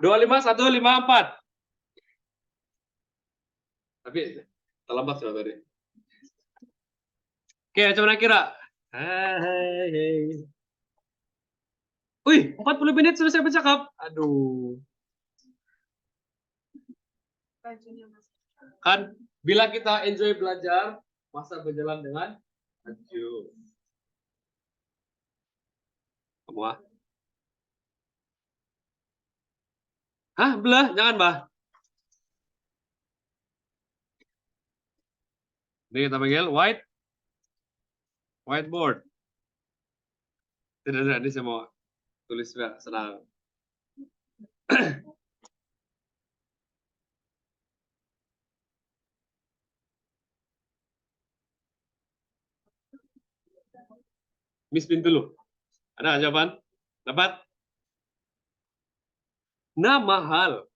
25154. Tapi terlambat sudah tadi. Oke, coba kira. Hai. Wih, 40 menit sudah saya bercakap. Aduh.
Bajunya masih.
Kan bila kita enjoy belajar, masa berjalan dengan maju. Kamu ah? Hah, belah? Jangan, bah. Ini kita panggil whiteboard. Tidak, ini saya mau tulis juga, senang. Miss Pin dulu. Ada jawaban? Dapat? Nama hal.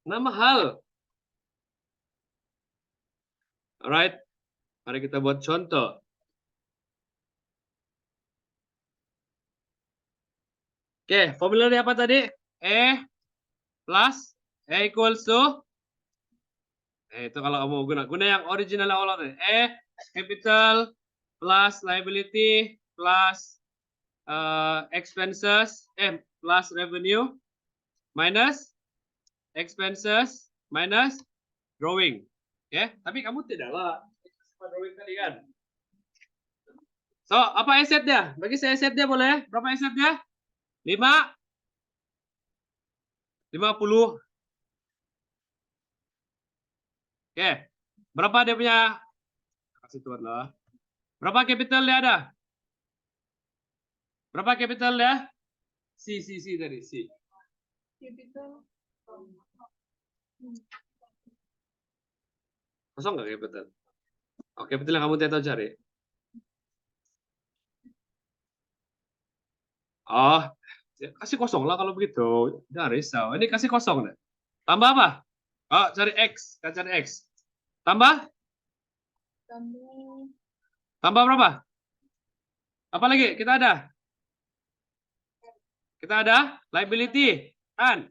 Nama hal. Alright. Mari kita buat contoh. Oke, formulanya apa tadi? E plus E equals to itu kalau kamu guna yang original awal tadi. E capital plus liability plus expenses plus revenue minus expenses minus drawing. Ya, tapi kamu tidaklah drawing tadi kan. So, apa asetnya? Bagi saya asetnya boleh? Berapa asetnya? 50. Oke. Berapa dia punya? Kasih tuan lah. Berapa capital dia ada? Berapa capital dia? C tadi, C.
Capital.
Kosong nggak capital? Oke, capital yang kamu tidak tahu cari. Oh, kasih kosong lah kalau begitu. Jangan risau. Ini kasih kosong deh. Tambah apa? Oh, cari X. Kita cari X. Tambah? Tambah berapa? Apa lagi? Kita ada liability. Kan?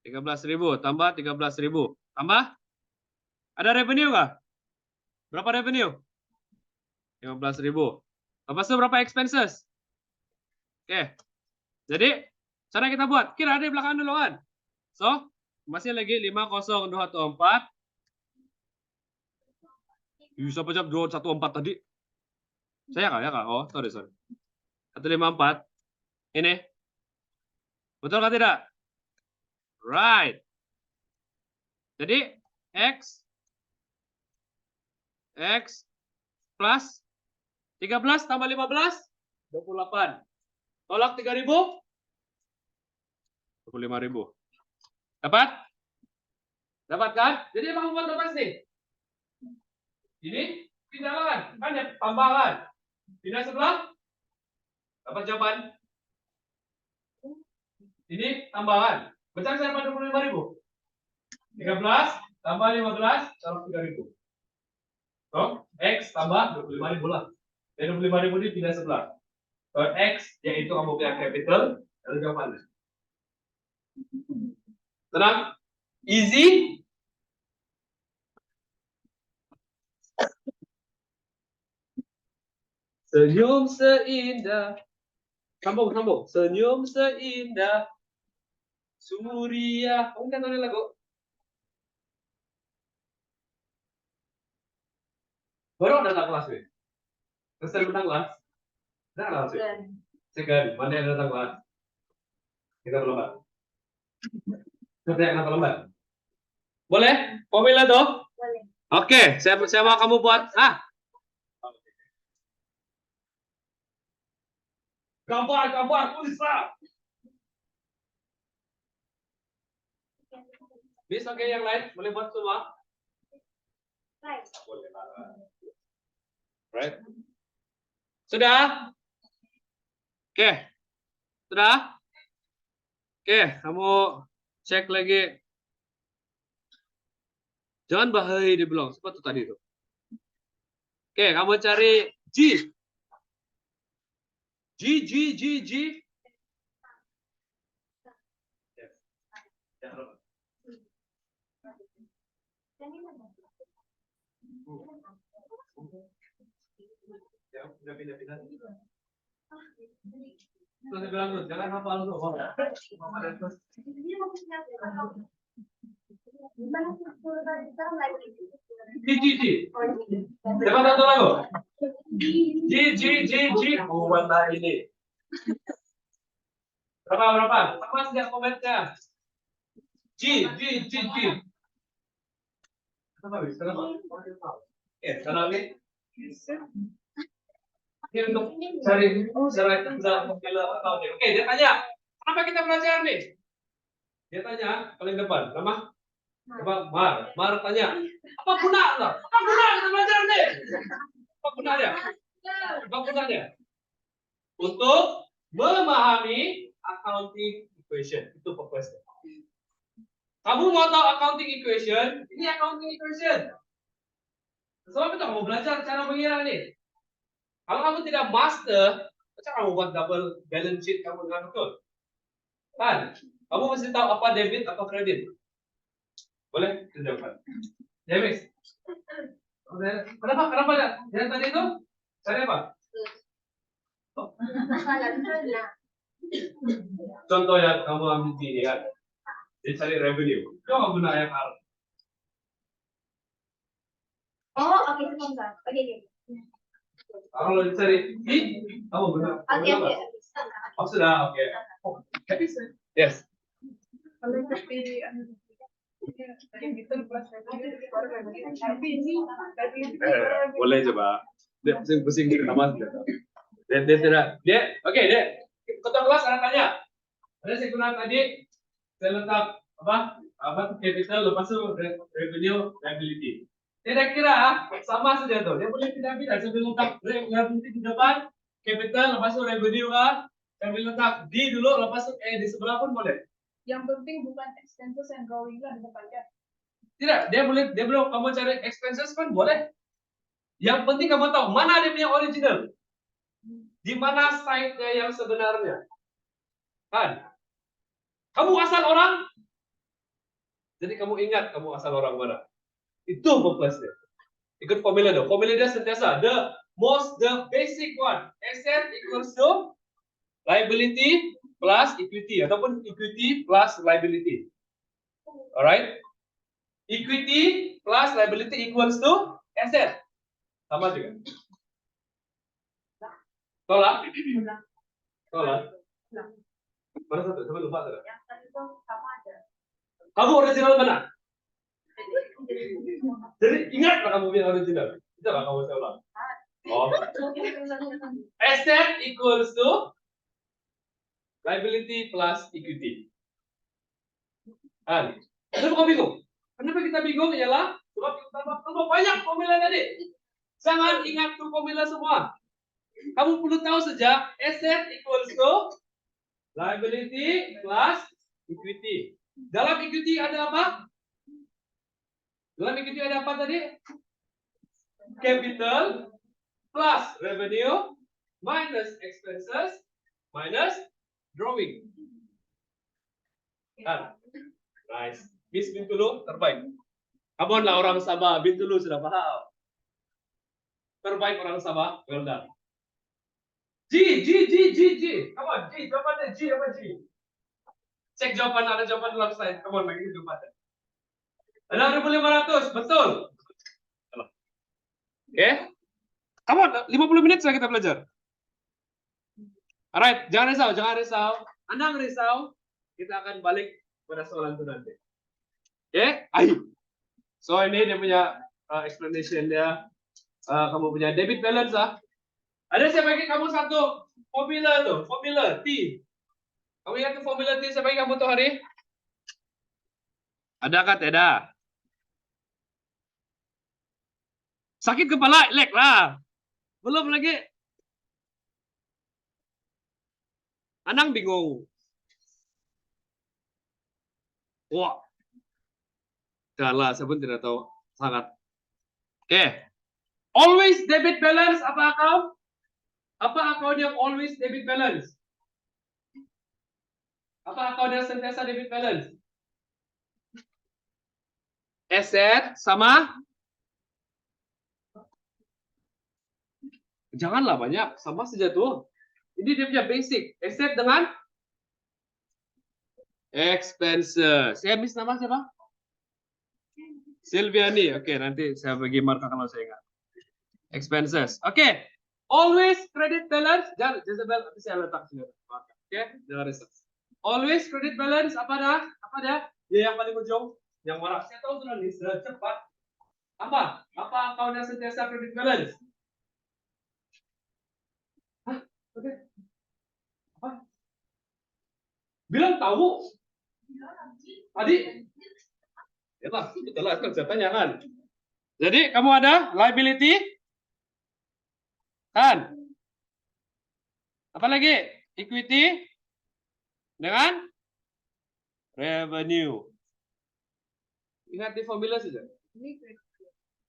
13.000. Tambah 13.000. Tambah? Ada revenue nggak? Berapa revenue? 15.000. Lepas itu berapa expenses? Oke. Jadi, cara kita buat. Kira di belakang dulu kan? So, masih lagi 50214. Bisa pecah 214 tadi. Saya nggak ya, Kak? Oh, sorry. 154. Ini. Betul nggak tidak? Right. Jadi, X plus 13 tambah 15, 28. Tolak 3.000, 25.000. Dapat? Dapat kan? Jadi emang buat apa sih? Ini pindahan, kan ya tambahan. Pindah sebelah, dapat jawaban. Ini tambahan. Becak saya 25.000. 13 tambah 15 tambah 3.000. So, X tambah 25.000 lah. Dan 25.000 ini pindah sebelah. So, X yaitu kamu punya capital, lalu jawabannya. Tenang? Easy? Senyum seindah. Sambung. Senyum seindah Surya. Kamu kan tahu lagu? Baru datang kelas, Wi. Terus datang kelas. Datang kelas, Wi. Second. Mana yang datang kelas? Kita berlomba. Kita yang berlomba. Boleh? Formula tuh?
Boleh.
Oke, saya mau kamu buat. Gambar, tulislah. Bisa oke yang lain? Boleh buat semua?
Right.
Boleh. Right. Sudah? Oke. Sudah? Oke, kamu cek lagi. Jangan bahaya dia bilang. Seperti tadi tuh. Oke, kamu cari G. G. Ya, udah pindah-pindah. Terus bilang tuh, jangan hafal tuh. Oh, G. Siapa satu lagu? G. Oh, warna ini. Berapa? Sama sejak komennya. G. Kenapa? Karena ini. Ini untuk cari cara itu bisa membela atau dia. Oke, dia tanya, kenapa kita belajar nih? Dia tanya paling depan, nama? Apa? Mar tanya, apa gunanya? Apa guna kita belajar nih? Apa gunanya? Untuk memahami accounting equation. Itu purpose. Kamu mau tahu accounting equation? Ini accounting equation. Sebab itu kamu belajar cara mengira nih. Kalau kamu tidak master, macam kamu buat double balance sheet kamu dengan betul? Kan? Kamu mesti tahu apa debit, apa kredit. Boleh? Tunjukkan. James. Kenapa ya? Yang tadi itu? Cari apa? Contoh yang kamu ambil di ya. Dia cari revenue. Coba guna yang harus.
Oh, oke, sebentar. Oke.
Kalau dicari di, kamu guna.
Oke.
Oh sudah, oke. Yes. Boleh coba. Dia pusing gitu sama. Dia tidak. Oke, ketua kelas ada tanya. Ada saya guna tadi. Saya letak apa capital lepas itu revenue liability. Kira-kira sama saja tuh. Dia boleh tidak sambil letak liability di depan, capital lepas itu revenue sambil letak D dulu lepas itu di sebelah pun boleh.
Yang penting bukan expenses and drawing lah di depannya.
Tidak, dia belum kamu cari expenses kan boleh. Yang penting kamu tahu mana dia punya original. Di mana site-nya yang sebenarnya. Kan? Kamu asal orang. Jadi kamu ingat kamu asal orang mana. Itu purpose-nya. Ikut formula dong. Formula dia sentiasa the basic one. Asset equals to liability plus equity ataupun equity plus liability. Alright? Equity plus liability equals to asset. Sama juga. Tolak? Mana satu? Coba lupa tuh.
Yang tadi itu sama aja.
Kamu original mana? Jadi ingatlah kamu punya original. Coba kamu saya ulang. Oh. Asset equals to liability plus equity. Kenapa kau bingung? Kenapa kita bingung? Ialah sebab kita tambah banyak formula tadi. Jangan ingat tuh formula semua. Kamu perlu tahu saja asset equals to liability plus equity. Dalam equity ada apa? Dalam equity ada apa tadi? Capital plus revenue minus expenses minus drawing. Nice. Miss Bintulu terbaik. Kamu lah orang Sabah. Bintulu sudah paham. Terbaik orang Sabah. Well done. G. Come on, G. Jawabannya G apa G? Cek jawaban, ada jawaban dalam slide. Come on, lagi jawabannya. 6.500, betul. Oke. Come on, 50 menit sudah kita belajar. Alright, jangan risau. Anda risau, kita akan balik pada soalan itu nanti. Oke, ayo. So ini dia punya explanation dia. Kamu punya debit balance Ada saya bagi kamu satu formula tuh, formula T. Kamu ingat tuh formula T saya bagi kamu tuh hari? Ada kah tidak? Sakit kepala, lek lah. Belum lagi. Anang bingung. Wah. Janganlah, saya pun tidak tahu. Sangat. Oke. Always debit balance apa account? Apa account yang always debit balance? Apa account yang sentiasa debit balance? Asset sama? Janganlah banyak, sama saja tuh. Ini dia punya basic. Asset dengan expenses. Saya miss nama siapa? Silviani. Oke, nanti saya bagi markah kalau saya ingat. Expenses. Oke. Always credit balance. Jangan Jezebel nanti saya letak sini. Oke, jangan risau. Always credit balance apa dah? Apa dah? Ya yang paling ujung, yang mana? Saya tahu sudah nih, sudah cepat. Apa? Apa akunnya sentiasa credit balance? Hah? Oke. Apa? Bilang tahu? Tadi? Ya lah, betul lah, kan saya tanyakan. Jadi kamu ada liability? Kan? Apa lagi? Equity dengan revenue. Ingat di formula saja.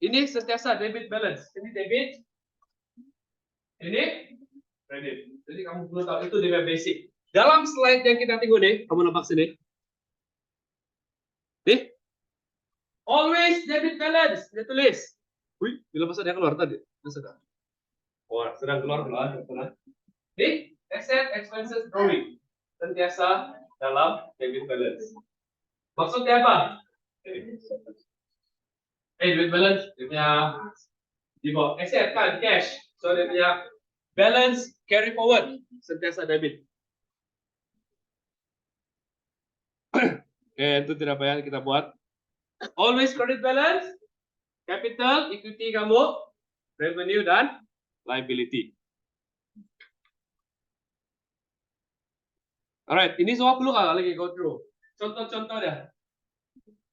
Ini sentiasa debit balance. Ini debit. Ini credit. Jadi kamu perlu tahu itu dengan basic. Dalam slide yang kita tunggu nih, kamu nampak sini. Nih. Always debit balance. Dia tulis. Wih, bila masa dia keluar tadi? Sudah. Oh, sedang keluar. Nih, asset expenses drawing. Sentiasa dalam debit balance. Maksudnya apa? Debit balance dia punya di bawah asset kan cash. So dia punya balance carry forward sentiasa debit. Oke, itu tidak payah kita buat. Always credit balance, capital, equity kamu, revenue dan liability. Alright, ini semua perlu kalau lagi go through. Contoh-contoh dah.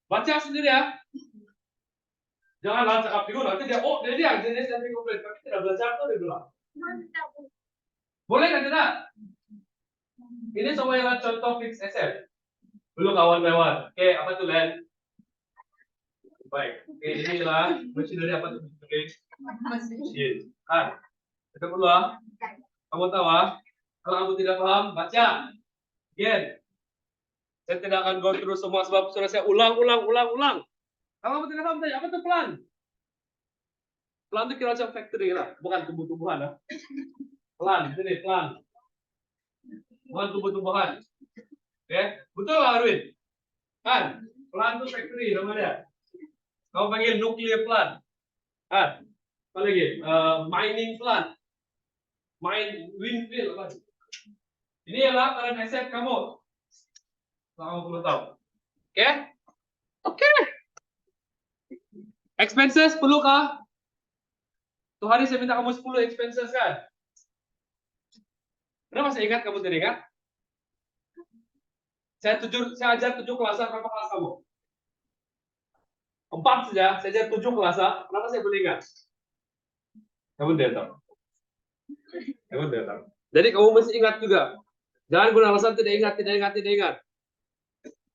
Baca sendiri ya. Jangan cakap dulu nanti dia jenis yang komplit tapi tidak belajar tuh dia bilang. Boleh kan tidak? Ini semua yang contoh fixed asset. Belum kawan-kawan. Oke, apa tuh Len? Baik. Oke, inilah machinery apa tuh? Mesin. Kan? Kita perlu kamu tahu kalau kamu tidak paham, baca. Again. Saya tidak akan go through semua sebab sudah saya ulang. Kalau kamu tidak paham, tanya apa tuh plan? Plan itu kira macam factory lah, bukan tumbuh-tumbuhan. Plan, ini plan. Bukan tumbuh-tumbuhan. Oke, betul lah Arwin? Kan? Plan itu factory namanya. Kau panggil nuclear plant. Kan? Apa lagi? Mining plant. Windmill apa? Ini adalah current asset kamu. Kamu perlu tahu. Oke? Oke. Expenses perlu kah? Tuh hari saya minta kamu 10 expenses kan? Kenapa saya ingat kamu tidak ingat? Saya ajar 7 kelas, berapa kelas kamu? 4 saja, saya ajar 7 kelas. Kenapa saya boleh ingat? Kamu tidak tahu. Jadi kamu mesti ingat juga. Jangan guna alasan tidak ingat.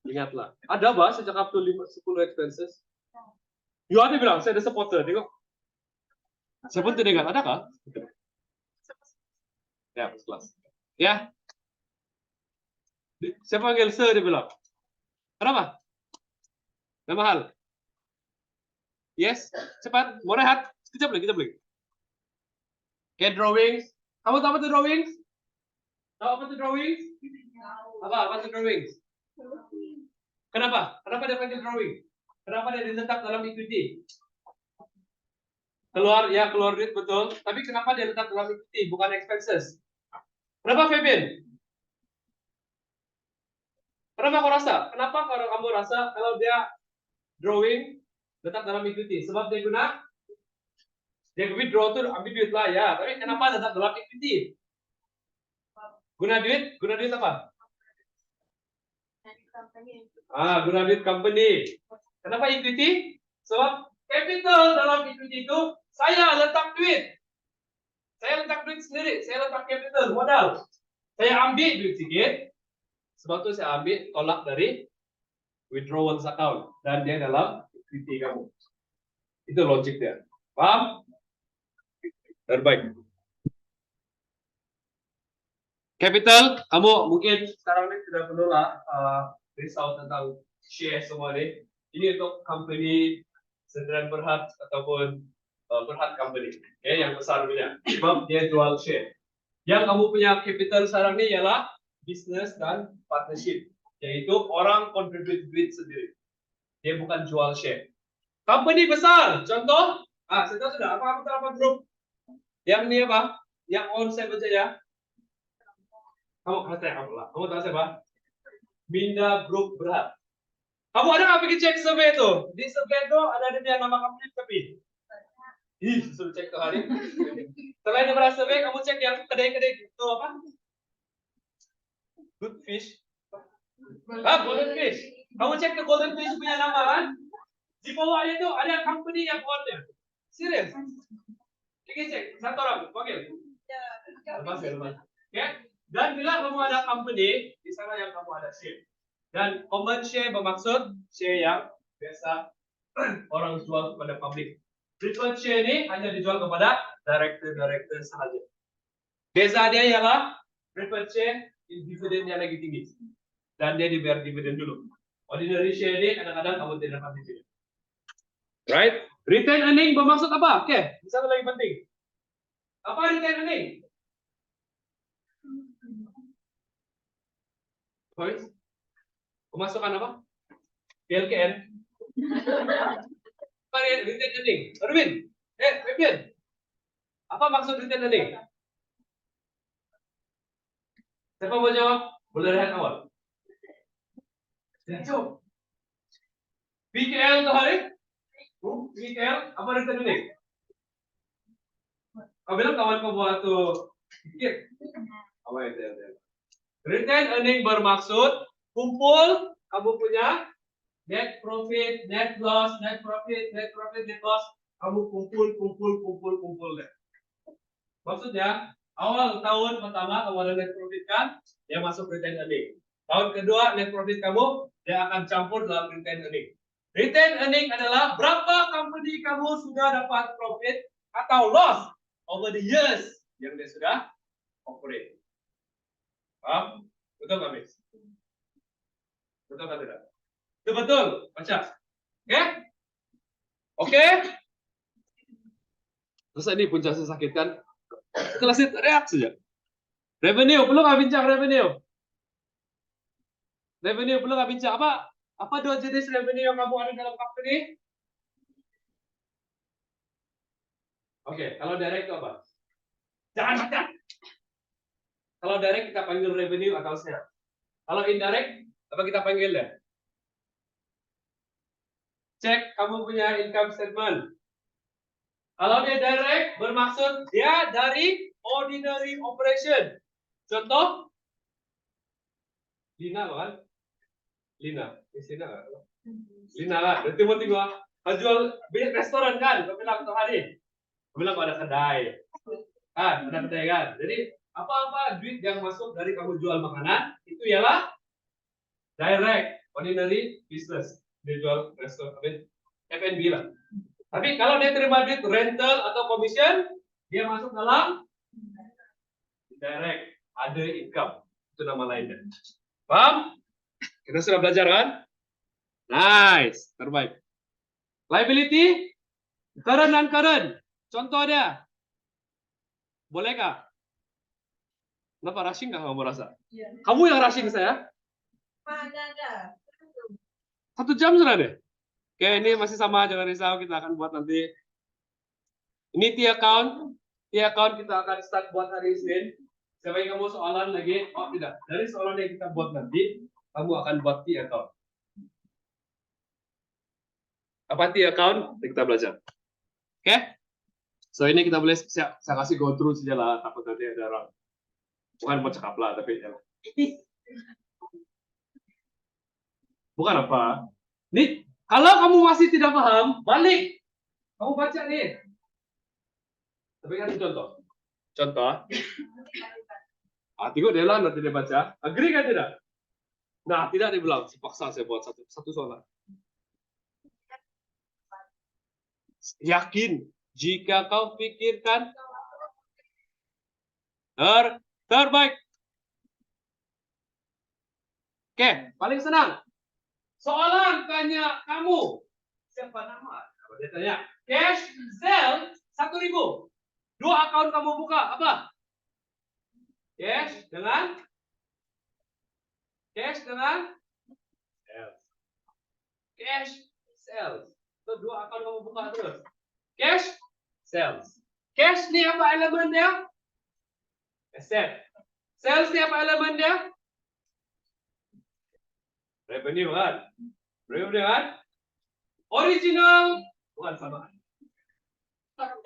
Ingatlah. Ada bahas sejak up to 10 expenses. You ada bilang, saya ada supporter. Tengok. Saya pun tidak ingat. Adakah? Ya, kelas. Ya. Saya panggil sir, dia bilang. Kenapa? Gak mahal. Yes, cepat. Mau rehat? Sekejap lagi. Oke, drawings. Kamu tahu apa itu drawings? Tahu apa itu drawings? Apa itu drawings? Kenapa? Kenapa dia panggil drawing? Kenapa dia diletak dalam equity? Keluar duit betul. Tapi kenapa dia letak dalam equity bukan expenses? Kenapa Febin? Kenapa kau rasa? Kenapa kalau kamu rasa kalau dia drawing letak dalam equity? Sebab dia withdraw tuh ambil duit lah ya. Tapi kenapa letak dalam equity? Guna duit apa? Guna duit company. Kenapa equity? Sebab capital dalam equity itu saya letak duit. Saya letak duit sendiri. Saya letak capital, modal. Saya ambil duit sedikit. Sebab itu saya ambil tolak dari withdrawal account. Dan dia dalam equity kamu. Itu logik dia. Paham? Terbaik. Capital, kamu mungkin sekarang ini tidak perlu lah risau tentang share semua ini. Ini untuk company Sendirian Berhad ataupun Berhad Company, yang besar punya. Sebab dia jual share. Yang kamu punya capital sekarang ini ialah business dan partnership. Yaitu orang contribute duit sendiri. Dia bukan jual share. Company besar, contoh, saya tahu sudah, apa grup? Yang ini apa? Yang on saya baca ya. Kamu tahu siapa? Minda Group Berhad. Kamu ada nggak pergi cek survei itu? Di survei itu ada dia nama company tapi. Ih, suruh cek tuh hari. Selain daripada survei, kamu cek yang kedai-kedai itu apa? Good Fish. Golden Fish. Kamu cek ke Golden Fish punya nama kan? Di bawahnya itu ada company yang on-nya. Serius. Cek, satu orang, panggil. Lepas. Oke? Dan bila kamu ada company, di sana yang kamu ada share. Dan common share bermaksud share yang biasa orang jual kepada publik. Preferred share ini hanya dijual kepada director sahaja. Beza dia ialah preferred share dividennya lagi tinggi. Dan dia dibayar dividen dulu. Ordinary share ini kadang-kadang kamu tidak dapat dividen. Right? Retain earning bermaksud apa? Oke, satu lagi penting. Apa retain earning? Points? Pemasukan apa? PLKN? Apa retain earning? Erwin? Fabian? Apa maksud retain earning? Siapa mau jawab? Boleh lihat awal. Jawab. PKL tuh hari? PKL? Apa retain earning? Kau bilang kawan kau buat tuh pikir. Apa itu? Retain earning bermaksud kumpul kamu punya net profit, net loss, net profit, net loss. Kamu kumpul deh. Maksudnya awal tahun pertama kamu ada net profit kan, dia masuk retain earning. Tahun kedua net profit kamu dia akan campur dalam retain earning. Retain earning adalah berapa company kamu sudah dapat profit atau loss over the years yang dia sudah operate. Paham? Betul nggak, Miss? Betul nggak tidak? Itu betul, baca. Oke? Oke? Terus ini punca saya sakit kan? Setelah saya teriak saja. Revenue, perlu nggak bincang revenue? Revenue perlu nggak bincang? Apa dua jenis revenue yang kamu ada dalam company? Oke, kalau direct itu apa? Jangan baca. Kalau direct kita panggil revenue atau sales. Kalau indirect, apa kita panggil ya? Cek kamu punya income statement. Kalau dia direct, bermaksud dia dari ordinary operation. Contoh, Lina kan? Lina kan? Lina kan? Berarti mau tinggal jual restoran kan? Kau bilang tuh hari. Kau bilang ada kedai. Kan, ada kedai kan? Jadi apa-apa duit yang masuk dari kamu jual makanan itu ialah direct ordinary business. Dia jual restoran, F&B lah. Tapi kalau dia terima duit rental atau commission, dia masuk dalam direct other income. Itu nama lainnya. Paham? Kita sudah belajar kan? Nice, terbaik. Liability, current dan current. Contoh dia. Bolehkah? Kenapa rushing nggak kamu rasa?
Ya.
Kamu yang rushing saya?
Ada.
1 jam sudah deh. Oke, ini masih sama, jangan risau, kita akan buat nanti. Ini T account kita akan start buat hari Senin. Siapa yang kamu soalan lagi? Oh tidak, dari soalan yang kita buat nanti, kamu akan buat T account. Apa T account? Kita belajar. Oke? So ini kita boleh saya kasih go through saja lah, takut nanti ada orang. Bukan mau cakap lah, tapi ya. Bukan apa. Nih, kalau kamu masih tidak paham, balik. Kamu baca nih. Tapi kan contoh. Tengok dia lah, nanti dia baca. Agree kan tidak? Nah, tidak dibilang. Sepaksa saya buat satu soalan. Yakin, jika kau pikirkan terbaik. Oke, paling senang. Soalan tanya kamu. Siapa nama? Dia tanya, cash sell 1.000. 2 akun kamu buka, apa? Cash dengan sales. Cash, sales. Itu dua akan kamu buka terus. Cash, sales. Cash ni apa elemen dia? Asset. Sales ni apa elemen dia? Revenue kan? Revenue kan? Original, bukan sama.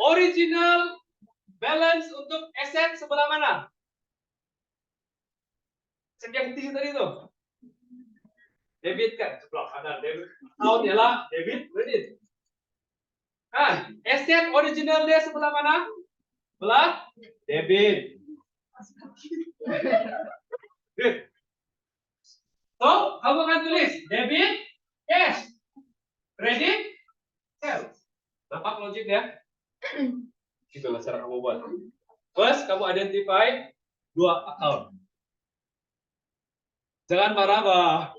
Original balance untuk aset sebelah mana? Cek yang tinggi tadi tu. Debit kan? Sebelah kanan. Debit. Account ialah debit, credit. Kan? Aset original dia sebelah mana? Sebelah debit. So, kamu akan tulis debit, cash, credit, sales. Nampak logik ya? Itulah cara kamu buat. First, kamu identify dua account. Jangan marah, Bah.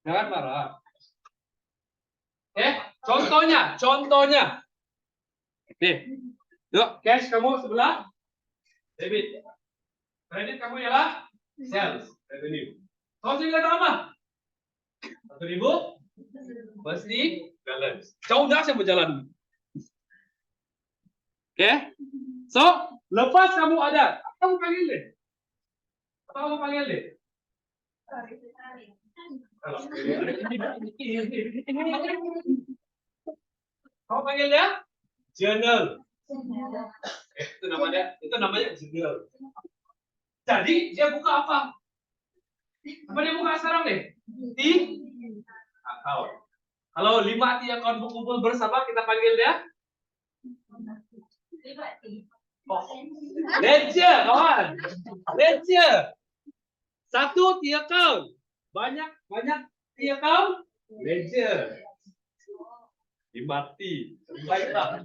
Jangan marah. Contohnya. Nih, yuk, cash kamu sebelah debit. Kredit kamu ialah sales, revenue. Kosting kata apa? 1.000 pasti balance. Jauh dah saya berjalan. Oke? So, lepas kamu ada, apa kamu panggil deh? Apa kamu panggil deh? Kamu panggil dia? Journal. Itu namanya journal. Jadi dia buka apa? Apa dia buka sekarang nih? Di account. Kalau 5 T account berkumpul bersama, kita panggil dia ledger, kawan. Ledger. 1 T account. Banyak T account. Ledger. 5 T. Baiklah.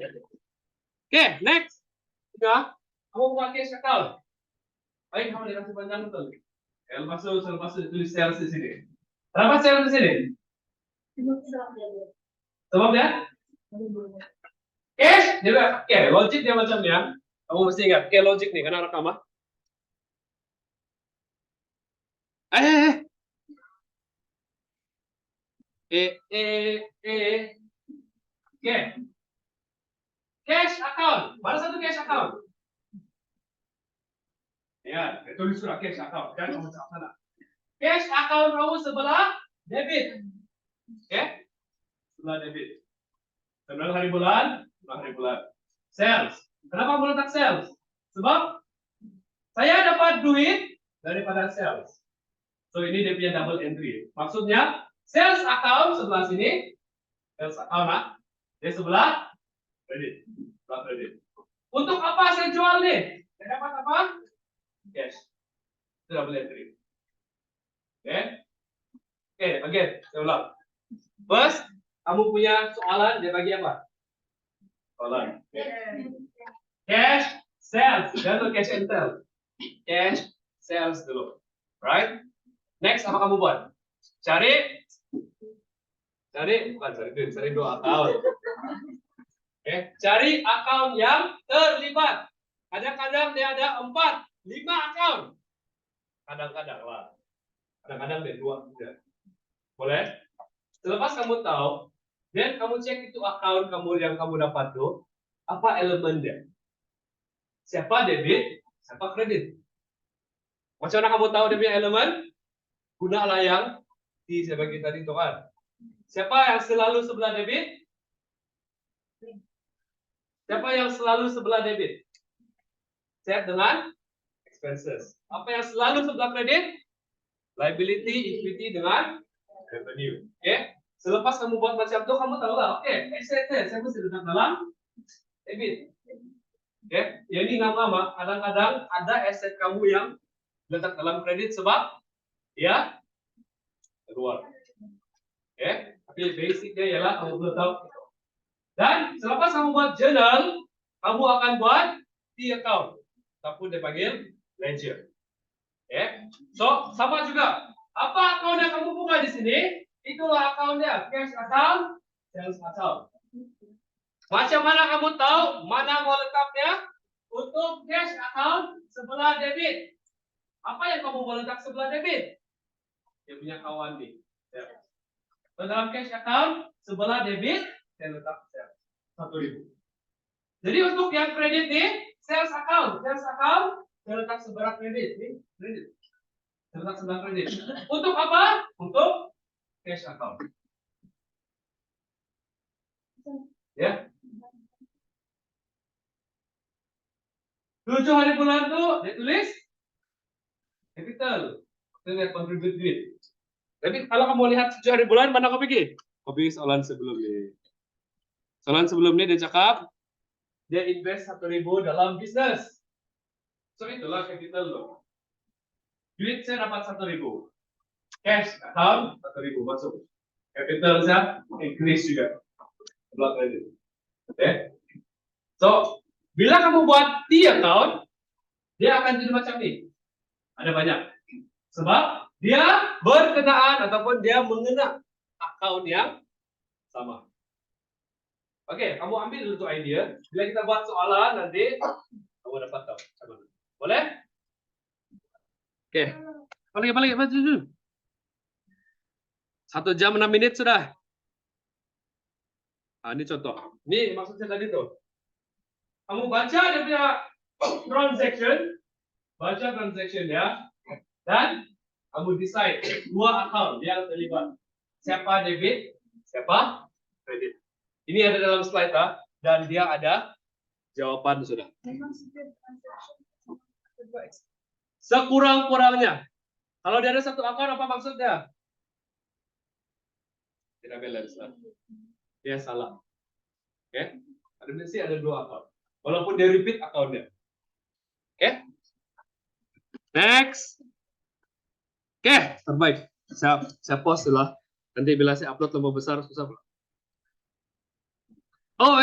Oke, next. Sudah. Kamu buka cash account. Baik, kamu dikasih panjang betul. Lepas itu tulis sales di sini. Kenapa sales di sini? Sebab dia? Cash, dia logik dia macam ni ya. Kamu mesti ingat, logik nih, karena rekam ah. Cash account. Mana satu cash account? Ya, tulis surat cash account. Jangan kamu cakap sana. Cash account kamu sebelah debit. Oke? Sebelah debit. 9 hari bulan, 9 hari bulan. Sales. Kenapa aku letak sales? Sebab saya dapat duit daripada sales. So ini dia punya double entry. Maksudnya sales account sebelah sini, sales account dia sebelah kredit, sebelah kredit. Untuk apa saya jual nih? Saya dapat apa? Cash. Itu double entry. Oke? Oke, again, saya ulang. First, kamu punya soalan, dia bagi apa? Soalan. Cash, sales, dan cash and sales. Cash, sales dulu. Right? Next, apa kamu buat? Cari duit, cari 2 account. Oke, cari account yang terlibat. Kadang-kadang dia ada 4, 5 account. Kadang-kadang lah. Kadang-kadang dia 2 juga. Boleh? Selepas kamu tahu, dan kamu cek itu account kamu yang kamu dapat tuh, apa elemen dia? Siapa debit, siapa kredit? Macam mana kamu tahu dia punya elemen? Gunalah yang saya bagi tadi tuh kan. Siapa yang selalu sebelah debit? Siapa yang selalu sebelah debit? Set dengan expenses. Apa yang selalu sebelah kredit? Liability, equity dengan revenue. Oke? Selepas kamu buat macam itu, kamu tahu lah. Oke, asetnya saya mesti letak dalam debit. Oke? Jadi lama-lama kadang-kadang ada aset kamu yang letak dalam kredit sebab ya keluar. Oke? Tapi basicnya ialah kamu perlu tahu. Dan selepas kamu buat journal, kamu akan buat T account. Ataupun dipanggil ledger. Oke? So, sama juga. Apa account yang kamu buka di sini? Itulah account-nya. Cash account, sales account. Macam mana kamu tahu mana mau letaknya? untuk cash account sebelah debit. Apa yang kamu mau letak sebelah debit? Dia punya kawan nih. Ya. Dalam cash account sebelah debit, saya letak sales 1.000. Jadi untuk yang kredit nih, sales account saya letak sebelah kredit nih, kredit. Saya letak sebelah kredit. Untuk apa? Untuk cash account. Ya. 7 hari bulan tuh dia tulis capital. Kita lihat contribute duit. Tapi kalau kamu lihat 7 hari bulan mana kau pergi? Kau pergi soalan sebelumnya. Soalan sebelumnya dia cakap dia invest 1.000 dalam bisnis. So itulah capital loh. Duit saya dapat 1.000. Cash account 1.000 masuk. Capital saya increase juga. Sebelah kredit. Oke. So bila kamu buat T account, dia akan jadi macam ini. Ada banyak. Sebab dia berkenaan ataupun dia mengena account yang sama. Oke, kamu ambil dulu tuh idea. Bila kita buat soalan nanti, kamu dapat tahu. Boleh? Oke. Balik, maju dulu. 1 jam 6 menit sudah. Nah, ini contoh. Ini maksudnya tadi tuh. Kamu baca dia punya transaction, ya, dan kamu decide 2 account yang terlibat. Siapa debit, siapa kredit. Ini ada dalam slide dan dia ada jawaban sudah. Sekurang-kurangnya. Kalau dia ada 1 account apa maksudnya? Tidak balance. Dia salah. Oke? Ada mesti ada 2 account. Walaupun dia repeat account-nya. Oke? Next. Oke, terbaik. Saya post dulu. Nanti bila saya upload lebih besar susah. Oh,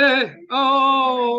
oh.